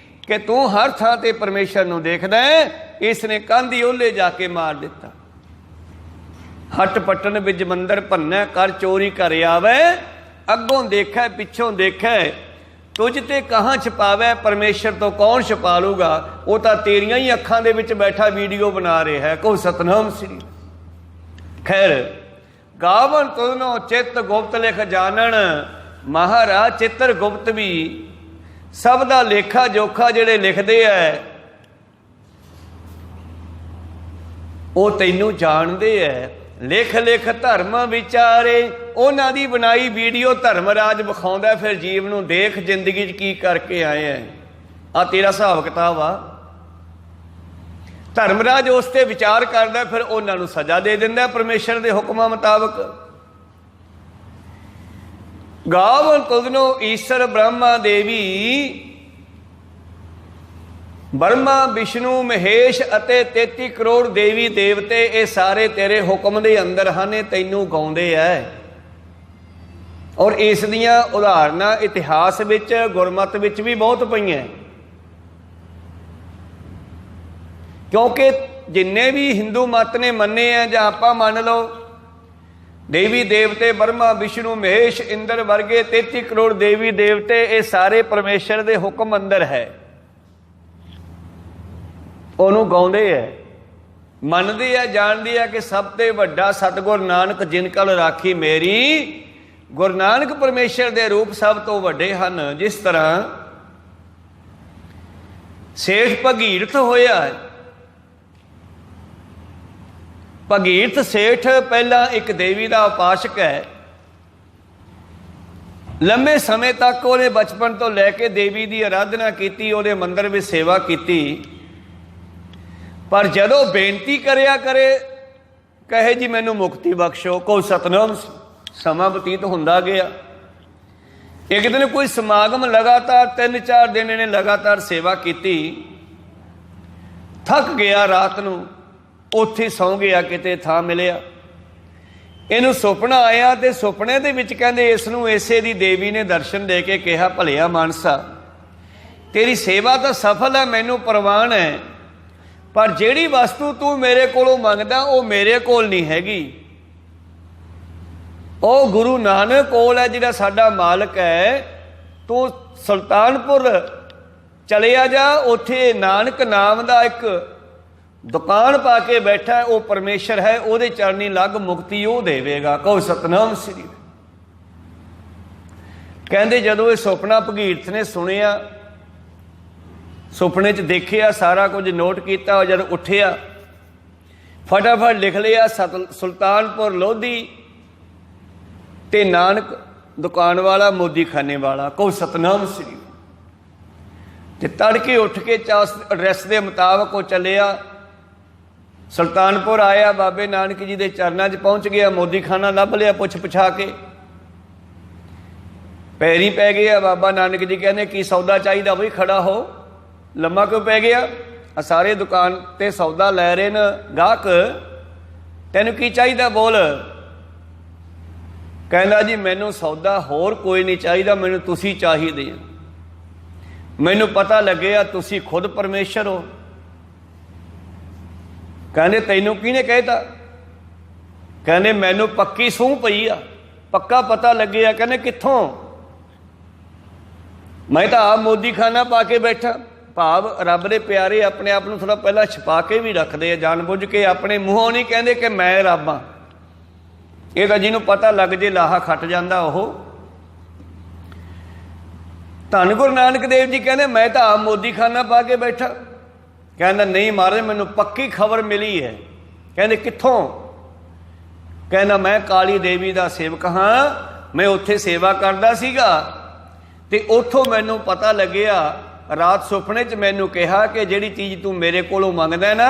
ਕਿ ਤੂੰ ਹਰ ਥਾਂ ਤੇ ਪਰਮੇਸ਼ਰ ਨੂੰ ਦੇਖਦਾ ਹੈ। ਇਸ ਨੇ ਕੰਧ ਹੀ ਓਲੇ ਜਾ ਕੇ ਮਾਰ ਦਿੱਤਾ। ਹੱਟ ਪੱਟਣ ਵਿੱਚ ਮੰਦਰ ਭੰਨੈ, ਕਰ ਚੋਰੀ ਘਰ ਆਵੇ, ਅੱਗੋਂ ਦੇਖੈ ਪਿੱਛੋਂ ਦੇਖੈ, ਤੁਝ ਤੇ ਕਹਾਂ ਛਪਾਵੇ। ਪਰਮੇਸ਼ਰ ਤੋਂ ਕੌਣ ਛਪਾ ਲੂਗਾ? ਉਹ ਤਾਂ ਤੇਰੀਆਂ ਹੀ ਅੱਖਾਂ ਦੇ ਵਿੱਚ ਬੈਠਾ ਵੀਡੀਓ ਬਣਾ ਰਿਹਾ ਹੈ। ਕਹੋ ਸਤਨਾਮ ਸ੍ਰੀ। ਖੈਰ ਗਾਵਨ ਤੁਧਨੋ ਚਿੱਤ ਗੁਪਤ ਲਿਖ ਜਾਣਨ। ਮਹਾਰਾਜ ਚਿੱਤਰ ਗੁਪਤ ਵੀ ਸਭ ਦਾ ਲੇਖਾ ਜੋਖਾ ਜਿਹੜੇ ਲਿਖਦੇ ਐ, ਉਹ ਤੈਨੂੰ ਜਾਣਦੇ ਐ। ਲਿਖ ਲਿਖ ਧਰਮ ਵਿਚਾਰੇ, ਉਹਨਾਂ ਦੀ ਬਣਾਈ ਵੀਡੀਓ ਧਰਮਰਾਜ ਵਿਖਾਉਂਦਾ, ਫਿਰ ਜੀਵ ਨੂੰ ਦੇਖ ਜ਼ਿੰਦਗੀ 'ਚ ਕੀ ਕਰਕੇ ਆਏ ਐ। ਆ ਤੇਰਾ ਹਿਸਾਬ ਕਿਤਾਬ ਆ। ਧਰਮਰਾਜ ਉਸ ਤੇ ਵਿਚਾਰ ਕਰਦਾ, ਫਿਰ ਉਹਨਾਂ ਨੂੰ ਸਜ਼ਾ ਦੇ ਦਿੰਦਾ ਪਰਮੇਸ਼ਰ ਦੇ ਹੁਕਮਾਂ ਮੁਤਾਬਕ। ਗਾਵ ਤੁਧਨੋ ਈਸ਼ਰ ਬ੍ਰਹਮਾ ਦੇਵੀ, ਬਰਮਾ ਵਿਸ਼ਨੂੰ ਮਹੇਸ਼ ਅਤੇ 33 ਕਰੋੜ ਦੇਵੀ ਦੇਵਤੇ, ਇਹ ਸਾਰੇ ਤੇਰੇ ਹੁਕਮ ਦੇ ਅੰਦਰ ਹਨ, ਇਹ ਤੈਨੂੰ ਗਾਉਂਦੇ ਐ। ਔਰ ਇਸ ਦੀਆਂ ਉਦਾਹਰਨਾਂ ਇਤਿਹਾਸ ਵਿੱਚ ਗੁਰਮਤਿ ਵਿੱਚ ਵੀ ਬਹੁਤ ਪਈਆਂ, ਕਿਉਂਕਿ ਜਿੰਨੇ ਵੀ ਹਿੰਦੂ ਮਤ ਨੇ ਮੰਨੇ ਆ ਜਾਂ ਆਪਾਂ ਮੰਨ ਲਓ, ਦੇਵੀ ਦੇਵਤੇ ਬਰਮਾ ਵਿਸ਼ਨੂੰ ਮਹੇਸ਼ ਇੰਦਰ ਵਰਗੇ 33 ਕਰੋੜ ਦੇਵੀ ਦੇਵਤੇ, ਇਹ ਸਾਰੇ ਪਰਮੇਸ਼ਰ ਦੇ ਹੁਕਮ ਅੰਦਰ ਹੈ, ਉਹਨੂੰ ਗਾਉਂਦੇ ਹੈ, ਮੰਨਦੇ ਆ, ਜਾਣਦੇ ਆ ਕਿ ਸਭ ਤੋਂ ਵੱਡਾ ਸਤਿਗੁਰ ਨਾਨਕ ਜਿਨ ਕਲ ਰਾਖੀ ਮੇਰੀ। ਗੁਰੂ ਨਾਨਕ ਪਰਮੇਸ਼ਰ ਦੇ ਰੂਪ ਸਭ ਤੋਂ ਵੱਡੇ ਹਨ। ਜਿਸ ਤਰ੍ਹਾਂ ਸੇਠ ਭਗੀਰਥ ਹੋਇਆ, ਭਗੀਰਥ ਸੇਠ ਪਹਿਲਾਂ ਇੱਕ ਦੇਵੀ ਦਾ ਉਪਾਸਕ ਹੈ। ਲੰਮੇ ਸਮੇਂ ਤੱਕ ਉਹਨੇ ਬਚਪਨ ਤੋਂ ਲੈ ਕੇ ਦੇਵੀ ਦੀ ਆਰਾਧਨਾ ਕੀਤੀ, ਉਹਦੇ ਮੰਦਰ ਵਿੱਚ ਸੇਵਾ ਕੀਤੀ। ਪਰ ਜਦੋਂ ਬੇਨਤੀ ਕਰਿਆ ਕਰੇ, ਕਹੇ ਜੀ ਮੈਨੂੰ ਮੁਕਤੀ ਬਖਸ਼ੋ, ਕੋਈ ਸਤਨਾਮ, ਸਮਾਂ ਬਤੀਤ ਹੁੰਦਾ ਗਿਆ। ਇੱਕ ਦਿਨ ਕੋਈ ਸਮਾਗਮ ਲਗਾਤਾਰ 3-4 ਦਿਨ ਇਹਨੇ ਲਗਾਤਾਰ ਸੇਵਾ ਕੀਤੀ, ਥੱਕ ਗਿਆ, ਰਾਤ ਨੂੰ ਉੱਥੇ ਸੌਂ ਗਿਆ, ਕਿਤੇ ਥਾਂ ਮਿਲਿਆ। ਇਹਨੂੰ ਸੁਪਨਾ ਆਇਆ ਤੇ ਸੁਪਨੇ ਦੇ ਵਿੱਚ ਕਹਿੰਦੇ ਇਸ ਨੂੰ ਇਸੇ ਦੀ ਦੇਵੀ ਨੇ ਦਰਸ਼ਨ ਦੇ ਕੇ ਕਿਹਾ, ਭਲਿਆ ਮਾਨਸਾ ਤੇਰੀ ਸੇਵਾ ਤਾਂ ਸਫਲ ਹੈ, ਮੈਨੂੰ ਪ੍ਰਵਾਨ ਹੈ, ਪਰ ਜਿਹੜੀ ਵਸਤੂ ਤੂੰ ਮੇਰੇ ਕੋਲੋਂ ਮੰਗਦਾ ਉਹ ਮੇਰੇ ਕੋਲ ਨਹੀਂ ਹੈਗੀ, ਉਹ ਗੁਰੂ ਨਾਨਕ ਕੋਲ ਹੈ ਜਿਹੜਾ ਸਾਡਾ ਮਾਲਕ ਹੈ। ਤੂੰ ਸੁਲਤਾਨਪੁਰ ਚਲਿਆ ਜਾ, ਉੱਥੇ ਨਾਨਕ ਨਾਮ ਦਾ ਇੱਕ ਦੁਕਾਨ ਪਾ ਕੇ ਬੈਠਾ ਹੈ, ਉਹ ਪਰਮੇਸ਼ਰ ਹੈ, ਉਹਦੇ ਚਰਨੀ ਲੱਗ, ਮੁਕਤੀ ਉਹ ਦੇਵੇਗਾ। ਕਹੋ ਸਤਨਾਮ ਸ੍ਰੀ। ਕਹਿੰਦੇ ਜਦੋਂ ਇਹ ਸੁਪਨਾ ਭਗੀਰਥ ਨੇ ਸੁਣਿਆ, ਸੁਪਨੇ 'ਚ ਦੇਖਿਆ, ਸਾਰਾ ਕੁਝ ਨੋਟ ਕੀਤਾ, ਜਦ ਉੱਠਿਆ ਫਟਾਫਟ ਲਿਖ ਲਿਆ ਸੁਲਤਾਨਪੁਰ ਲੋਧੀ ਤੇ ਨਾਨਕ ਦੁਕਾਨ ਵਾਲਾ, ਮੋਦੀ ਖਾਨੇ ਵਾਲਾ। ਕਹੋ ਸਤਨਾਮ ਸ੍ਰੀ। ਤੇ ਤੜਕੇ ਉੱਠ ਕੇ ਐਡਰੈਸ ਦੇ ਮੁਤਾਬਕ ਉਹ ਚੱਲਿਆ, ਸੁਲਤਾਨਪੁਰ ਆਇਆ, ਬਾਬੇ ਨਾਨਕ ਜੀ ਦੇ ਚਰਨਾਂ 'ਚ ਪਹੁੰਚ ਗਿਆ, ਮੋਦੀ ਖਾਨਾ ਲੱਭ ਲਿਆ, ਪੁੱਛ ਪੁਛਾ ਕੇ ਪੈਰੀ ਪੈ ਗਿਆ। ਬਾਬਾ ਨਾਨਕ ਜੀ ਕਹਿੰਦੇ ਕੀ ਸੌਦਾ ਚਾਹੀਦਾ ਬਈ, ਖੜਾ ਹੋ, ਲੰਮਾ ਕਿਉਂ ਪੈ ਗਿਆ? ਸਾਰੇ ਦੁਕਾਨ ਤੇ ਸੌਦਾ ਲੈ ਰਹੇ ਨੇ ਗਾਹਕ, ਤੈਨੂੰ ਕੀ ਚਾਹੀਦਾ ਬੋਲ। ਕਹਿੰਦਾ ਜੀ ਮੈਨੂੰ ਸੌਦਾ ਹੋਰ ਕੋਈ ਨਹੀਂ ਚਾਹੀਦਾ, ਮੈਨੂੰ ਤੁਸੀਂ ਚਾਹੀਦੇ ਆ, ਮੈਨੂੰ ਪਤਾ ਲੱਗਿਆ ਤੁਸੀਂ ਖੁਦ ਪਰਮੇਸ਼ਰ ਹੋ। ਕਹਿੰਦੇ ਤੈਨੂੰ ਕਿਹਨੇ ਕਹਿਤਾ? ਕਹਿੰਦੇ ਮੈਨੂੰ ਪੱਕੀ ਸੂਹ ਪਈ ਆ, ਪੱਕਾ ਪਤਾ ਲੱਗਿਆ। ਕਹਿੰਦੇ ਕਿੱਥੋਂ? ਮੈਂ ਤਾਂ ਆਪ ਮੋਦੀ ਖਾਨਾ ਪਾ ਕੇ ਬੈਠਾ। ਭਾਵ ਰੱਬ ਦੇ ਪਿਆਰੇ ਆਪਣੇ ਆਪ ਨੂੰ ਥੋੜ੍ਹਾ ਪਹਿਲਾਂ ਛੁਪਾ ਕੇ ਵੀ ਰੱਖਦੇ ਆ, ਜਾਣ ਬੁੱਝ ਕੇ, ਆਪਣੇ ਮੂੰਹੋਂ ਨਹੀਂ ਕਹਿੰਦੇ ਕਿ ਮੈਂ ਰੱਬ ਹਾਂ। ਇਹ ਤਾਂ ਜਿਹਨੂੰ ਪਤਾ ਲੱਗ ਜੇ ਲਾਹਾ ਖੱਟ ਜਾਂਦਾ ਉਹ। ਧੰਨ ਗੁਰੂ ਨਾਨਕ ਦੇਵ ਜੀ ਕਹਿੰਦੇ ਮੈਂ ਤਾਂ ਆਪ ਮੋਦੀ ਖਾਨਾ ਪਾ ਕੇ ਬੈਠਾ। ਕਹਿੰਦਾ ਨਹੀਂ ਮਹਾਰਾਜ ਮੈਨੂੰ ਪੱਕੀ ਖਬਰ ਮਿਲੀ ਹੈ। ਕਹਿੰਦੇ ਕਿੱਥੋਂ? ਕਹਿੰਦਾ ਮੈਂ ਕਾਲੀ ਦੇਵੀ ਦਾ ਸੇਵਕ ਹਾਂ, ਮੈਂ ਉੱਥੇ ਸੇਵਾ ਕਰਦਾ ਸੀਗਾ ਤੇ ਉੱਥੋਂ ਮੈਨੂੰ ਪਤਾ ਲੱਗਿਆ, ਰਾਤ ਸੁਪਨੇ 'ਚ ਮੈਨੂੰ ਕਿਹਾ ਕਿ ਜਿਹੜੀ ਚੀਜ਼ ਤੂੰ ਮੇਰੇ ਕੋਲੋਂ ਮੰਗਦਾ ਨਾ,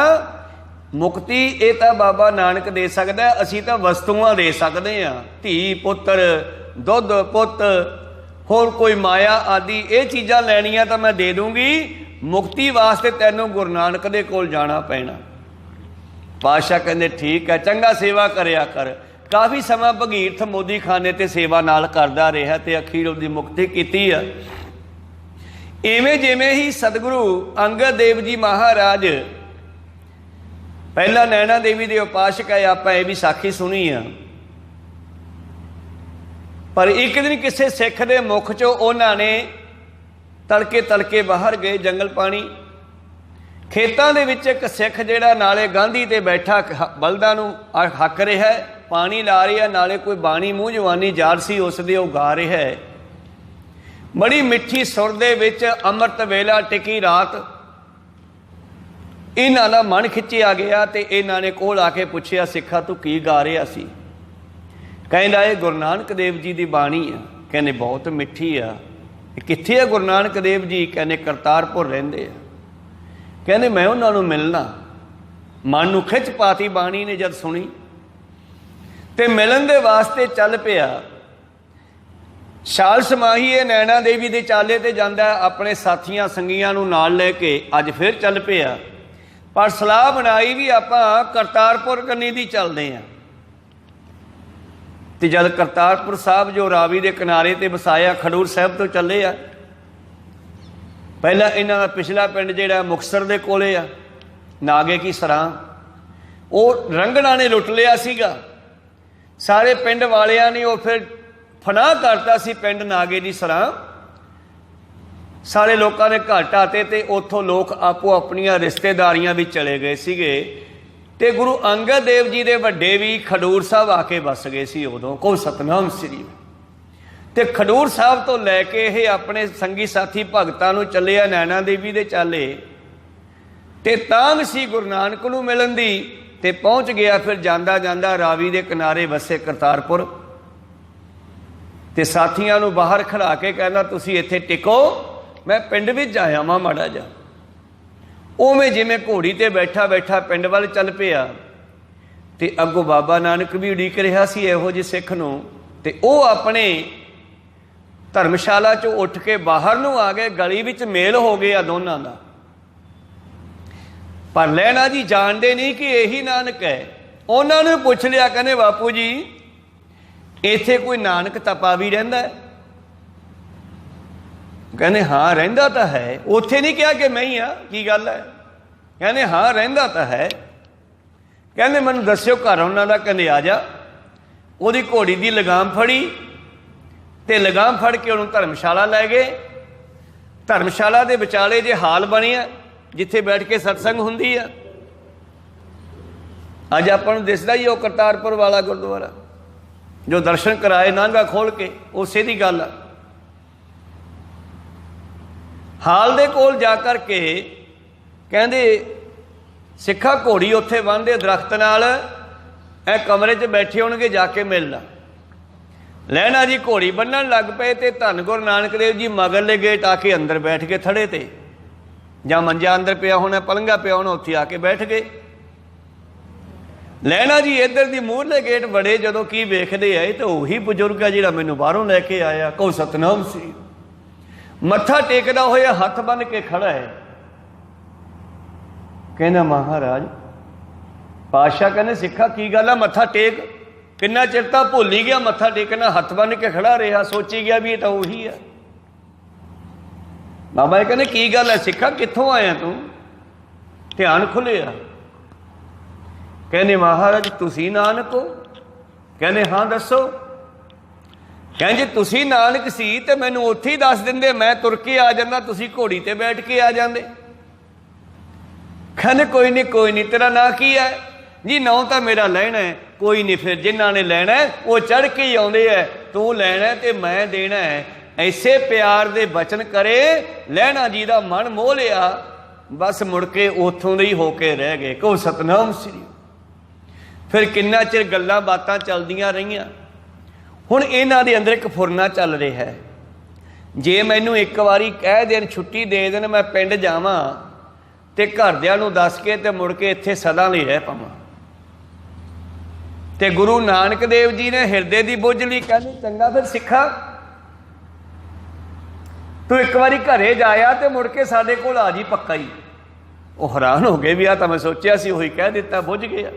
ਮੁਕਤੀ ਇਹ ਤਾਂ ਬਾਬਾ ਨਾਨਕ ਦੇ ਸਕਦਾ, ਅਸੀਂ ਤਾਂ ਵਸਤੂਆਂ ਦੇ ਸਕਦੇ ਹਾਂ, ਧੀ ਪੁੱਤਰ, ਦੁੱਧ ਪੁੱਤ, ਹੋਰ ਕੋਈ ਮਾਇਆ ਆਦਿ ਇਹ ਚੀਜ਼ਾਂ ਲੈਣੀਆਂ ਤਾਂ ਮੈਂ ਦੇ ਦੂੰਗੀ, ਮੁਕਤੀ ਵਾਸਤੇ ਤੈਨੂੰ ਗੁਰੂ ਨਾਨਕ ਦੇ ਕੋਲ ਜਾਣਾ ਪੈਣਾ। ਪਾਤਸ਼ਾਹ ਕਹਿੰਦੇ ਠੀਕ ਹੈ, ਚੰਗਾ ਸੇਵਾ ਕਰਿਆ ਕਰ। ਕਾਫੀ ਸਮਾਂ ਭਗੀਰਥ ਮੋਦੀ ਖਾਨੇ ਤੇ ਸੇਵਾ ਨਾਲ ਕਰਦਾ ਰਿਹਾ ਤੇ ਅਖੀਰ ਉਹਦੀ ਮੁਕਤੀ ਕੀਤੀ ਆ। ਇਵੇਂ ਜਿਵੇਂ ਹੀ ਸਤਿਗੁਰੂ ਅੰਗਦ ਦੇਵ ਜੀ ਮਹਾਰਾਜ ਪਹਿਲਾਂ ਨੈਣਾ ਦੇਵੀ ਦੇ ਉਪਾਸਕ ਹੈ, ਆਪਾਂ ਇਹ ਵੀ ਸਾਖੀ ਸੁਣੀ ਆ। ਪਰ ਇੱਕ ਦਿਨ ਕਿਸੇ ਸਿੱਖ ਦੇ ਮੁਖ 'ਚੋਂ ਉਹਨਾਂ ਨੇ ਤੜਕੇ ਬਾਹਰ ਗਏ, ਜੰਗਲ ਪਾਣੀ, ਖੇਤਾਂ ਦੇ ਵਿੱਚ ਇੱਕ ਸਿੱਖ ਜਿਹੜਾ ਨਾਲੇ ਗਾਂਧੀ ਤੇ ਬੈਠਾ ਬਲਦਾਂ ਨੂੰ ਹੱਕ ਰਿਹਾ, ਪਾਣੀ ਲਾ ਰਿਹਾ, ਨਾਲੇ ਕੋਈ ਬਾਣੀ ਮੂੰਹ ਜਵਾਨੀ ਯਾਦ ਸੀ ਉਸਦੇ ਉਹ ਗਾ ਰਿਹਾ ਹੈ। ਬੜੀ ਮਿੱਠੀ ਸੁਰ ਦੇ ਵਿੱਚ ਅੰਮ੍ਰਿਤ ਵੇਲਾ ਟਿਕੀ ਰਾਤ। ਇਹਨਾਂ ਦਾ ਮਨ ਖਿੱਚਿਆ ਗਿਆ ਤੇ ਇਹਨਾਂ ਨੇ ਕੋਲ ਆ ਕੇ ਪੁੱਛਿਆ, ਸਿੱਖਾ ਤੂੰ ਕੀ ਗਾ ਰਿਹਾ ਸੀ? ਕਹਿੰਦਾ ਇਹ ਗੁਰੂ ਨਾਨਕ ਦੇਵ ਜੀ ਦੀ ਬਾਣੀ ਆ। ਕਹਿੰਦੇ ਬਹੁਤ ਮਿੱਠੀ ਆ। ਕਿੱਥੇ ਆ ਗੁਰੂ ਨਾਨਕ ਦੇਵ ਜੀ? ਕਹਿੰਦੇ ਕਰਤਾਰਪੁਰ ਰਹਿੰਦੇ ਆ। ਕਹਿੰਦੇ ਮੈਂ ਉਹਨਾਂ ਨੂੰ ਮਿਲਣਾ। ਮਨ ਨੂੰ ਖਿੱਚ ਪਾਤੀ ਬਾਣੀ ਨੇ ਜਦ ਸੁਣੀ ਤੇ ਮਿਲਣ ਦੇ ਵਾਸਤੇ ਚੱਲ ਪਿਆ। ਛਾਲ ਸਮਾਹੀ ਇਹ ਨੈਣਾ ਦੇਵੀ ਦੇ ਚਾਲੇ ਤੇ ਜਾਂਦਾ, ਆਪਣੇ ਸਾਥੀਆਂ ਸੰਗੀਆਂ ਨੂੰ ਨਾਲ ਲੈ ਕੇ ਅੱਜ ਫਿਰ ਚੱਲ ਪਿਆ। ਪਰ ਸਲਾਹ ਬਣਾਈ ਵੀ ਆਪਾਂ ਕਰਤਾਰਪੁਰ ਕੰਨੀ ਦੀ ਚੱਲਦੇ ਹਾਂ। ਤੇ ਜਦ ਕਰਤਾਰਪੁਰ ਸਾਹਿਬ ਜੋ ਰਾਵੀ ਦੇ ਕਿਨਾਰੇ ਤੇ ਵਸਾਇਆ, ਖਡੂਰ ਸਾਹਿਬ ਤੋਂ ਚੱਲੇ ਆ। ਪਹਿਲਾਂ ਇਹਨਾਂ ਦਾ ਪਿਛਲਾ ਪਿੰਡ ਜਿਹੜਾ ਮੁਕਤਸਰ ਦੇ ਕੋਲੇ ਆ, ਨਾਗੇ ਕੀ ਸਰਾਂ, ਉਹ ਰੰਘਣਾ ਨੇ ਲੁੱਟ ਲਿਆ ਸੀਗਾ। ਸਾਰੇ ਪਿੰਡ ਵਾਲਿਆਂ ਨੇ ਉਹ ਫਿਰ ਫਨਾਹ ਕਰਤਾ ਸੀ ਪਿੰਡ ਨਾਗੇ ਦੀ ਸਰਾਂ। ਸਾਰੇ ਲੋਕਾਂ ਨੇ ਘਰ ਢਾਤੇ ਤੇ ਉੱਥੋਂ ਲੋਕ ਆਪੋ ਆਪਣੀਆਂ ਰਿਸ਼ਤੇਦਾਰੀਆਂ ਵਿੱਚ ਚਲੇ ਗਏ ਸੀਗੇ। ਤੇ ਗੁਰੂ ਅੰਗਦ ਦੇਵ ਜੀ ਦੇ ਵੱਡੇ ਵੀ ਖਡੂਰ ਸਾਹਿਬ ਆ ਕੇ ਵਸ ਗਏ ਸੀ ਉਦੋਂ। ਕਹੋ ਸਤਨਾਮ ਸ੍ਰੀ। ਤੇ ਖਡੂਰ ਸਾਹਿਬ ਤੋਂ ਲੈ ਕੇ ਇਹ ਆਪਣੇ ਸੰਗੀ ਸਾਥੀ ਭਗਤਾਂ ਨੂੰ ਚੱਲਿਆ ਨੈਣਾ ਦੇਵੀ ਦੇ ਚਾਲੇ। ਤੇ ਤਾਂਘ ਸੀ ਗੁਰੂ ਨਾਨਕ ਨੂੰ ਮਿਲਣ ਦੀ। ਤੇ ਪਹੁੰਚ ਗਿਆ ਫਿਰ ਜਾਂਦਾ ਜਾਂਦਾ ਰਾਵੀ ਦੇ ਕਿਨਾਰੇ ਵਸੇ ਕਰਤਾਰਪੁਰ। ਤੇ ਸਾਥੀਆਂ ਨੂੰ ਬਾਹਰ ਖੜਾ ਕੇ ਕਹਿੰਦਾ ਤੁਸੀਂ ਇੱਥੇ ਟਿਕੋ, ਮੈਂ ਪਿੰਡ ਵਿੱਚ ਜਾਇਆ ਵਾਂ ਮਾੜਾ ਜਾ। ਉਵੇਂ ਜਿਵੇਂ ਘੋੜੀ ਤੇ ਬੈਠਾ ਬੈਠਾ ਪਿੰਡ ਵੱਲ ਚੱਲ ਪਿਆ। ਤੇ ਅੱਗੋਂ ਬਾਬਾ ਨਾਨਕ ਵੀ ਉਡੀਕ ਰਿਹਾ ਸੀ ਇਹੋ ਜਿਹੇ ਸਿੱਖ ਨੂੰ। ਤੇ ਉਹ ਆਪਣੇ ਧਰਮਸ਼ਾਲਾ ਚੋਂ ਉੱਠ ਕੇ ਬਾਹਰ ਨੂੰ ਆ ਗਏ। ਗਲੀ ਵਿੱਚ ਮੇਲ ਹੋ ਗਿਆ ਦੋਨਾਂ ਦਾ। ਪਰ ਲਹਿਣਾ ਜੀ ਜਾਣਦੇ ਨਹੀਂ ਕਿ ਇਹੀ ਨਾਨਕ ਹੈ। ਉਹਨਾਂ ਨੂੰ ਪੁੱਛ ਲਿਆ, ਕਹਿੰਦੇ ਬਾਪੂ ਜੀ ਇੱਥੇ ਕੋਈ ਨਾਨਕ ਤਪਾ ਵੀ ਰਹਿੰਦਾ? ਕਹਿੰਦੇ ਹਾਂ ਰਹਿੰਦਾ ਤਾਂ ਹੈ। ਉੱਥੇ ਨਹੀਂ ਕਿਹਾ ਕਿ ਮੈਂ ਹੀ ਹਾਂ, ਕੀ ਗੱਲ ਹੈ? ਕਹਿੰਦੇ ਹਾਂ ਰਹਿੰਦਾ ਤਾਂ ਹੈ। ਕਹਿੰਦੇ ਮੈਨੂੰ ਦੱਸਿਓ ਘਰ ਉਹਨਾਂ ਦਾ। ਕਹਿੰਦੇ ਆ ਜਾ। ਉਹਦੀ ਘੋੜੀ ਦੀ ਲਗਾਮ ਫੜੀ ਤੇ ਲਗਾਮ ਫੜ ਕੇ ਉਹਨੂੰ ਧਰਮਸ਼ਾਲਾ ਲੈ ਗਏ। ਧਰਮਸ਼ਾਲਾ ਦੇ ਵਿਚਾਲੇ ਜੇ ਹਾਲ ਬਣਿਆ ਜਿੱਥੇ ਬੈਠ ਕੇ ਸਤਸੰਗ ਹੁੰਦੀ ਆ। ਅੱਜ ਆਪਾਂ ਨੂੰ ਦਿਸਦਾ ਹੀ ਉਹ ਕਰਤਾਰਪੁਰ ਵਾਲਾ ਗੁਰਦੁਆਰਾ ਜੋ ਦਰਸ਼ਨ ਕਰਾਏ ਨਾਂਗਾ ਖੋਲ ਕੇ, ਉਸੇ ਦੀ ਗੱਲ ਆ। ਹਾਲ ਦੇ ਕੋਲ ਜਾ ਕਰਕੇ ਕਹਿੰਦੇ ਸਿੱਖਾ ਘੋੜੀ ਉੱਥੇ ਬੰਨ੍ਹਦੇ ਦਰਖਤ ਨਾਲ, ਇਹ ਕਮਰੇ 'ਚ ਬੈਠੇ ਹੋਣਗੇ, ਜਾ ਕੇ ਮਿਲ ਲਾ। ਲਹਿਣਾ ਜੀ ਘੋੜੀ ਬੰਨਣ ਲੱਗ ਪਏ ਤੇ ਧੰਨ ਗੁਰੂ ਨਾਨਕ ਦੇਵ ਜੀ ਮਗਰਲੇ ਗੇਟ ਆ ਕੇ ਅੰਦਰ ਬੈਠ ਕੇ ਥੜੇ ਤੇ, ਜਾਂ ਮੰਜਾ ਅੰਦਰ ਪਿਆ ਹੋਣਾ, ਪਲੰਘਾ ਪਿਆ ਹੋਣਾ, ਉੱਥੇ ਆ ਕੇ ਬੈਠ ਗਏ। ਲਹਿਣਾ ਜੀ ਇੱਧਰ ਦੀ ਮੂਹਰਲੇ ਗੇਟ ਬੜੇ, ਜਦੋਂ ਕੀ ਵੇਖਦੇ ਆਏ ਤਾਂ ਉਹੀ ਬਜ਼ੁਰਗ ਆ ਜਿਹੜਾ ਮੈਨੂੰ ਬਾਹਰੋਂ ਲੈ ਕੇ ਆਇਆ। ਕਹੋ ਸਤਨਾਮ ਸ੍ਰੀ। ਮੱਥਾ ਟੇਕਦਾ ਹੋਇਆ ਹੱਥ ਬੰਨ੍ਹ ਕੇ ਖੜਾ ਹੈ। ਕਹਿੰਦਾ ਮਹਾਰਾਜ ਪਾਤਸ਼ਾਹ ਕਹਿੰਦੇ ਸਿੱਖਾ ਕੀ ਗੱਲ ਆ, ਮੱਥਾ ਟੇਕ। ਕਿੰਨਾ ਚਿਰ ਤਾਂ ਭੁੱਲ ਹੀ ਗਿਆ ਮੱਥਾ ਟੇਕਣਾ, ਹੱਥ ਬੰਨ੍ਹ ਕੇ ਖੜਾ ਰਿਹਾ। ਸੋਚੀ ਗਿਆ ਵੀ ਇਹ ਤਾਂ ਉਹੀ ਆ। ਬਾਬਾ ਇਹ ਕਹਿੰਦੇ ਕੀ ਗੱਲ ਹੈ ਸਿੱਖਾ, ਕਿੱਥੋਂ ਆਇਆ ਤੂੰ? ਧਿਆਨ ਖੁੱਲਿਆ। ਕਹਿੰਦੇ ਮਹਾਰਾਜ ਤੁਸੀਂ ਨਾਨਕ ਹੋ? ਕਹਿੰਦੇ ਹਾਂ ਦੱਸੋ। ਕਹਿੰਦੇ ਤੁਸੀਂ ਨਾਨਕ ਸੀ ਤੇ ਮੈਨੂੰ ਉੱਥੇ ਹੀ ਦੱਸ ਦਿੰਦੇ, ਮੈਂ ਤੁਰ ਕੇ ਆ ਜਾਂਦਾ, ਤੁਸੀਂ ਘੋੜੀ ਤੇ ਬੈਠ ਕੇ ਆ ਜਾਂਦੇ। ਕਹਿੰਦੇ ਕੋਈ ਨਹੀਂ ਕੋਈ ਨਹੀਂ, ਤੇਰਾ ਨਾਂ ਕੀ ਹੈ? ਜੀ ਨਾਂ ਤਾਂ ਮੇਰਾ ਲੈਣਾ ਹੈ। ਕੋਈ ਨਹੀਂ, ਫਿਰ ਜਿਨ੍ਹਾਂ ਨੇ ਲੈਣਾ ਉਹ ਚੜ੍ਹ ਕੇ ਹੀ ਆਉਂਦੇ ਹੈ, ਤੂੰ ਲੈਣਾ ਤੇ ਮੈਂ ਦੇਣਾ ਹੈ। ਐਸੇ ਪਿਆਰ ਦੇ ਬਚਨ ਕਰੇ ਲਹਿਣਾ ਜੀ ਦਾ ਮਨ ਮੋਹ ਲਿਆ। ਬਸ ਮੁੜ ਕੇ ਉੱਥੋਂ ਦੇ ਹੀ ਹੋ ਕੇ ਰਹਿ ਗਏ। ਕਹੋ ਸਤਨਾਮ ਸ੍ਰੀ। ਫਿਰ ਕਿੰਨਾ ਚਿਰ ਗੱਲਾਂ ਬਾਤਾਂ ਚੱਲਦੀਆਂ ਰਹੀਆਂ। ਹੁਣ ਇਹਨਾਂ ਦੇ ਅੰਦਰ ਇੱਕ ਫੁਰਨਾ ਚੱਲ ਰਿਹਾ ਹੈ, ਜੇ ਮੈਨੂੰ ਇੱਕ ਵਾਰੀ ਕਹਿ ਦੇਣ, ਛੁੱਟੀ ਦੇ ਦੇਣ, ਮੈਂ ਪਿੰਡ ਜਾਵਾਂ ਤੇ ਘਰਦਿਆਂ ਨੂੰ ਦੱਸ ਕੇ ਤੇ ਮੁੜ ਕੇ ਇੱਥੇ ਸਦਾ ਲਈ ਰਹਿ ਪਾਵਾਂ। ਤੇ ਗੁਰੂ ਨਾਨਕ ਦੇਵ ਜੀ ਨੇ ਹਿਰਦੇ ਦੀ ਬੁੱਝ ਲਈ। ਕਹਿੰਦੇ ਚੰਗਾ ਫਿਰ ਸਿੱਖਾ ਤੂੰ ਇੱਕ ਵਾਰੀ ਘਰੇ ਜਾਇਆ ਤੇ ਮੁੜ ਕੇ ਸਾਡੇ ਕੋਲ ਆ ਜੀ ਪੱਕਾ ਹੀ। ਉਹ ਹੈਰਾਨ ਹੋ ਗਏ ਵੀ ਆ ਤਾਂ ਮੈਂ ਸੋਚਿਆ ਸੀ ਉਹੀ ਕਹਿ ਦਿੱਤਾ, ਬੁੱਝ ਗਿਆ।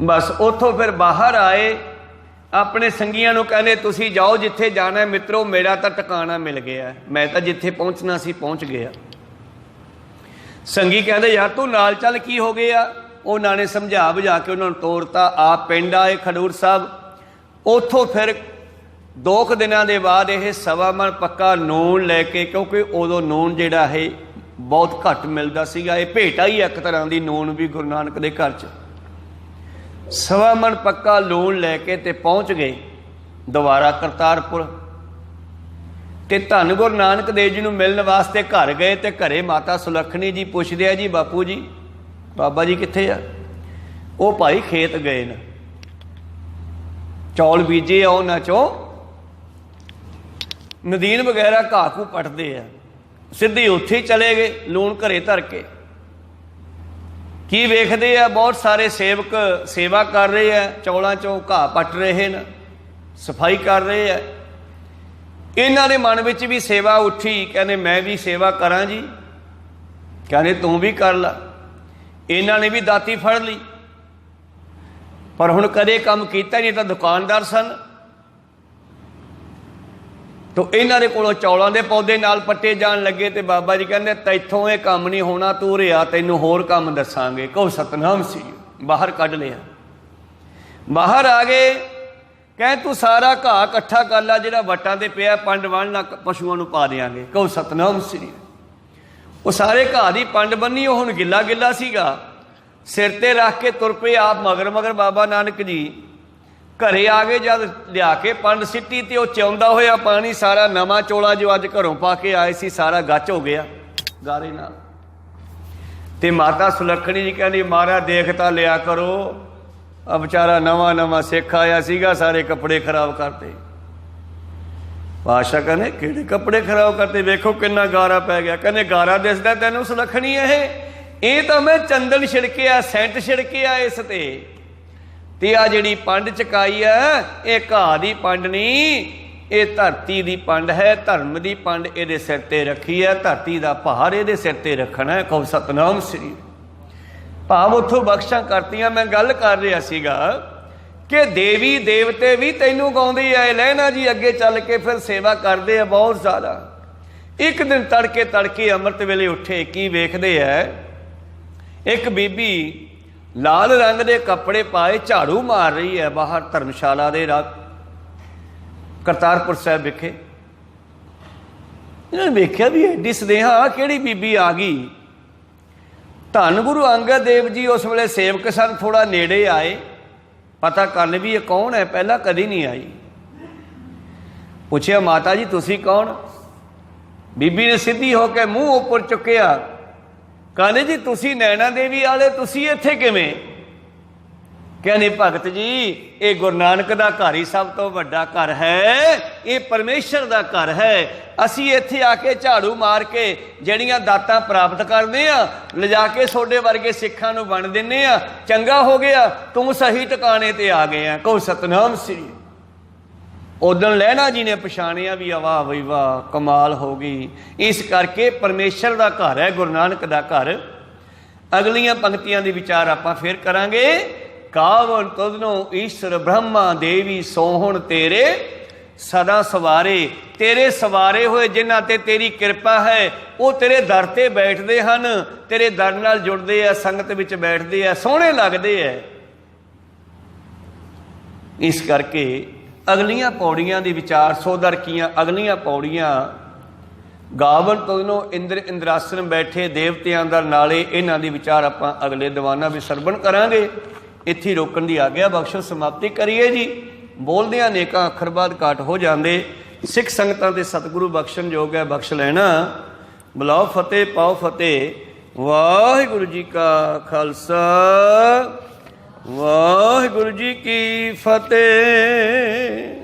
ਬਸ ਉੱਥੋਂ ਫਿਰ ਬਾਹਰ ਆਏ, ਆਪਣੇ ਸੰਗੀਆਂ ਨੂੰ ਕਹਿੰਦੇ ਤੁਸੀਂ ਜਾਓ ਜਿੱਥੇ ਜਾਣਾ ਮਿੱਤਰੋ, ਮੇਰਾ ਤਾਂ ਟਿਕਾਣਾ ਮਿਲ ਗਿਆ, ਮੈਂ ਤਾਂ ਜਿੱਥੇ ਪਹੁੰਚਣਾ ਸੀ ਪਹੁੰਚ ਗਿਆ। ਸੰਗੀ ਕਹਿੰਦੇ ਯਾਰ ਤੂੰ ਨਾਲ ਚੱਲ, ਕੀ ਹੋ ਗਿਆ? ਉਹਨਾਂ ਨੇ ਸਮਝਾ ਬੁਝਾ ਕੇ ਉਹਨਾਂ ਨੂੰ ਤੋਰਤਾ। ਆਪ ਪਿੰਡ ਆਏ ਖਡੂਰ ਸਾਹਿਬ। ਉੱਥੋਂ ਫਿਰ 2 ਦਿਨਾਂ ਦੇ ਬਾਅਦ ਇਹ 1.25 ਮਣ ਪੱਕਾ ਨੂਣ ਲੈ ਕੇ, ਕਿਉਂਕਿ ਉਦੋਂ ਨੂਣ ਜਿਹੜਾ ਹੈ ਬਹੁਤ ਘੱਟ ਮਿਲਦਾ ਸੀਗਾ, ਇਹ ਭੇਟਾ ਹੀ ਇੱਕ ਤਰ੍ਹਾਂ ਦੀ ਨੂਣ ਵੀ ਗੁਰੂ ਨਾਨਕ ਦੇ ਘਰ 'ਚ। 1.25 ਮਣ ਪੱਕਾ ਲੂਣ ਲੈ ਕੇ ਤੇ ਪਹੁੰਚ ਗਏ ਦੁਬਾਰਾ ਕਰਤਾਰਪੁਰ। ਤੇ ਧੰਨ ਗੁਰੂ ਨਾਨਕ ਦੇਵ ਜੀ ਨੂੰ ਮਿਲਣ ਵਾਸਤੇ ਘਰ ਗਏ ਤੇ ਘਰੇ ਮਾਤਾ ਸੁਲੱਖਣੀ ਜੀ ਪੁੱਛਦੇ ਆ ਜੀ ਬਾਪੂ ਜੀ ਬਾਬਾ ਜੀ ਕਿੱਥੇ ਆ? ਉਹ ਭਾਈ ਖੇਤ ਗਏ ਨੇ, ਚੌਲ ਬੀਜੇ ਆ, ਉਹਨਾਂ ਚੋਂ ਨਦੀਨ ਵਗੈਰਾ ਘਾਹ ਘੂ ਪੱਟਦੇ ਆ। ਸਿੱਧੀ ਉੱਥੇ ਹੀ ਚਲੇ ਗਏ ਲੂਣ ਘਰੇ ਧਰ ਕੇ। ਕੀ ਵੇਖਦੇ ਆ, ਬਹੁਤ ਸਾਰੇ ਸੇਵਕ ਸੇਵਾ ਕਰ ਰਹੇ ਆ, ਚੌਲਾਂ ਚੋਂ ਘਾਹ ਪੱਟ ਰਹੇ ਨੇ, ਸਫਾਈ ਕਰ ਰਹੇ ਆ। इन्हां दे मन विच भी सेवा उठी, कहने मैं भी सेवा करां जी, कहने तू भी कर ला। इन्हां ने भी दाती फड़ ली, पर हुण कदे काम कीता नहीं, तो दुकानदार सन। तो इन्हां दे कोलों चौलां दे पौधे नाल पट्टे जान लगे, तो बाबा जी कहंदे तैथों ये काम नहीं होना, तू रिया तैनूं होर काम दसांगे। कहो सतनाम सी। बाहर कढ लिया, बाहर आ गए। कह तू सारा घाह इकट्ठा कर ला जिहड़ा वटां ते पिया, पंड बन्नना पशुआं नूं पा देंगे। कहो सतनाम श्री। वो सारे घाह की पंड बन्नी, वो हुण गिला गिला सीगा, सिर ते रख के तुर पे आप मगर मगर। बाबा नानक जी घरे आ गए, जब लिया के पंड सिੱਟੀ तो चिਉਂਦਾ होया पानी सारा नवा चोला जो अज घरों पा के आए सी सारा गच हो गया गारे नाल। ते माता सुलखणी जी कहती महाराज देखता लिया करो, अब बेचारा नवा नवा सिख आया सीगा, सारे कपड़े खराब करते। पातशाह कहने किहड़े कपड़े खराब करते, वेखो किन्ना गारा पै गया। कहने गारा दिसदा तैनूं सुलखणी? ये तो मैं चंदन छिड़किया, सेंट छिड़किया इस ते आ जिहड़ी पंड चकाई है ये घाह दी पंड नहीं, ये धरती दी पंड है, धर्म दी पंड इहदे सिर ते रखी है, धरती दा भार इहदे सिर ते रखना है। कहो सतनाम श्री। भाव उत्थों बख्शां करतियां। मैं गल कर रहा सीगा कि देवी देवते भी तैनूं गाउंदे आए, लहना जी अगे चल के फिर सेवा करते हैं बहुत ज़्यादा। एक दिन तड़के तड़के अमृत वेले उठे, की वेखदे है एक बीबी लाल रंग के कपड़े पाए झाड़ू मार रही है बाहर धर्मशाला दे राह करतारपुर साहब विखे। इन्होंने वेख्या भी एडी सदेहा किहड़ी बीबी आ गई। धन गुरु अंगद देव जी उस वेले सेवक सन, थोड़ा नेड़े आए पता करन भी ये कौन है, पहला कदी नहीं आई। पूछया माता जी तुसी कौन? बीबी ने सीधी होकर मूँह उपर चुकया, कहने जी तुसी नैना देवी वाले, तुसी इत्थे किवें? कहने भगत जी ये गुरु नानक दा घर ही सब तो वड्डा घर है, ये परमेश्वर दा घर है। असी इत्थे आके झाड़ू मार के जड़ियां दातां प्राप्त करदे आ, लिजा के सोडे वर्गे सिखां नूं वंड दिंदे आ, चंगा हो गया तू सही ठिकाने ते आ गए। कहो सतनाम श्री। उदण लहना जी ने पछाणिया भी वाह बई वाह कमाल हो गई। इस करके परमेश्वर का घर है, गुरु नानक का घर। अगलियां पंक्तियां दी विचार आपां फिर करांगे। कावन तुधनो ईश्वर ब्रह्मा देवी सोहण तेरे सदा सवारे। तेरे सवारे हुए जिन्हां ते तेरी कृपा है वो तेरे दर ते बैठते हैं, तेरे दर नाल जुड़ते हैं, संगत विच बैठते हैं, सोहणे लगते हैं। इस करके अगलियां पौड़ियां दी विचार सोदर कीआं अगलियां पौड़ियां। गावन तुधनो इंद्र इंद्रासन बैठे देवतियां दा नाले, इन्हां दी विचार आपां अगले दीवाना भी सरवण करांगे। इत्थे रोकण दी आग्या बख्शो, समाप्ति करिए जी। बोलदियां नेकां अखर बाद घाट हो जांदे। सिख संगतां ते सतगुरु बख्शण योग है, बख्श लेना। बुलाओ फतेह पाओ फतेह। वाहिगुरु जी का खालसा वाहिगुरु जी की फतेह।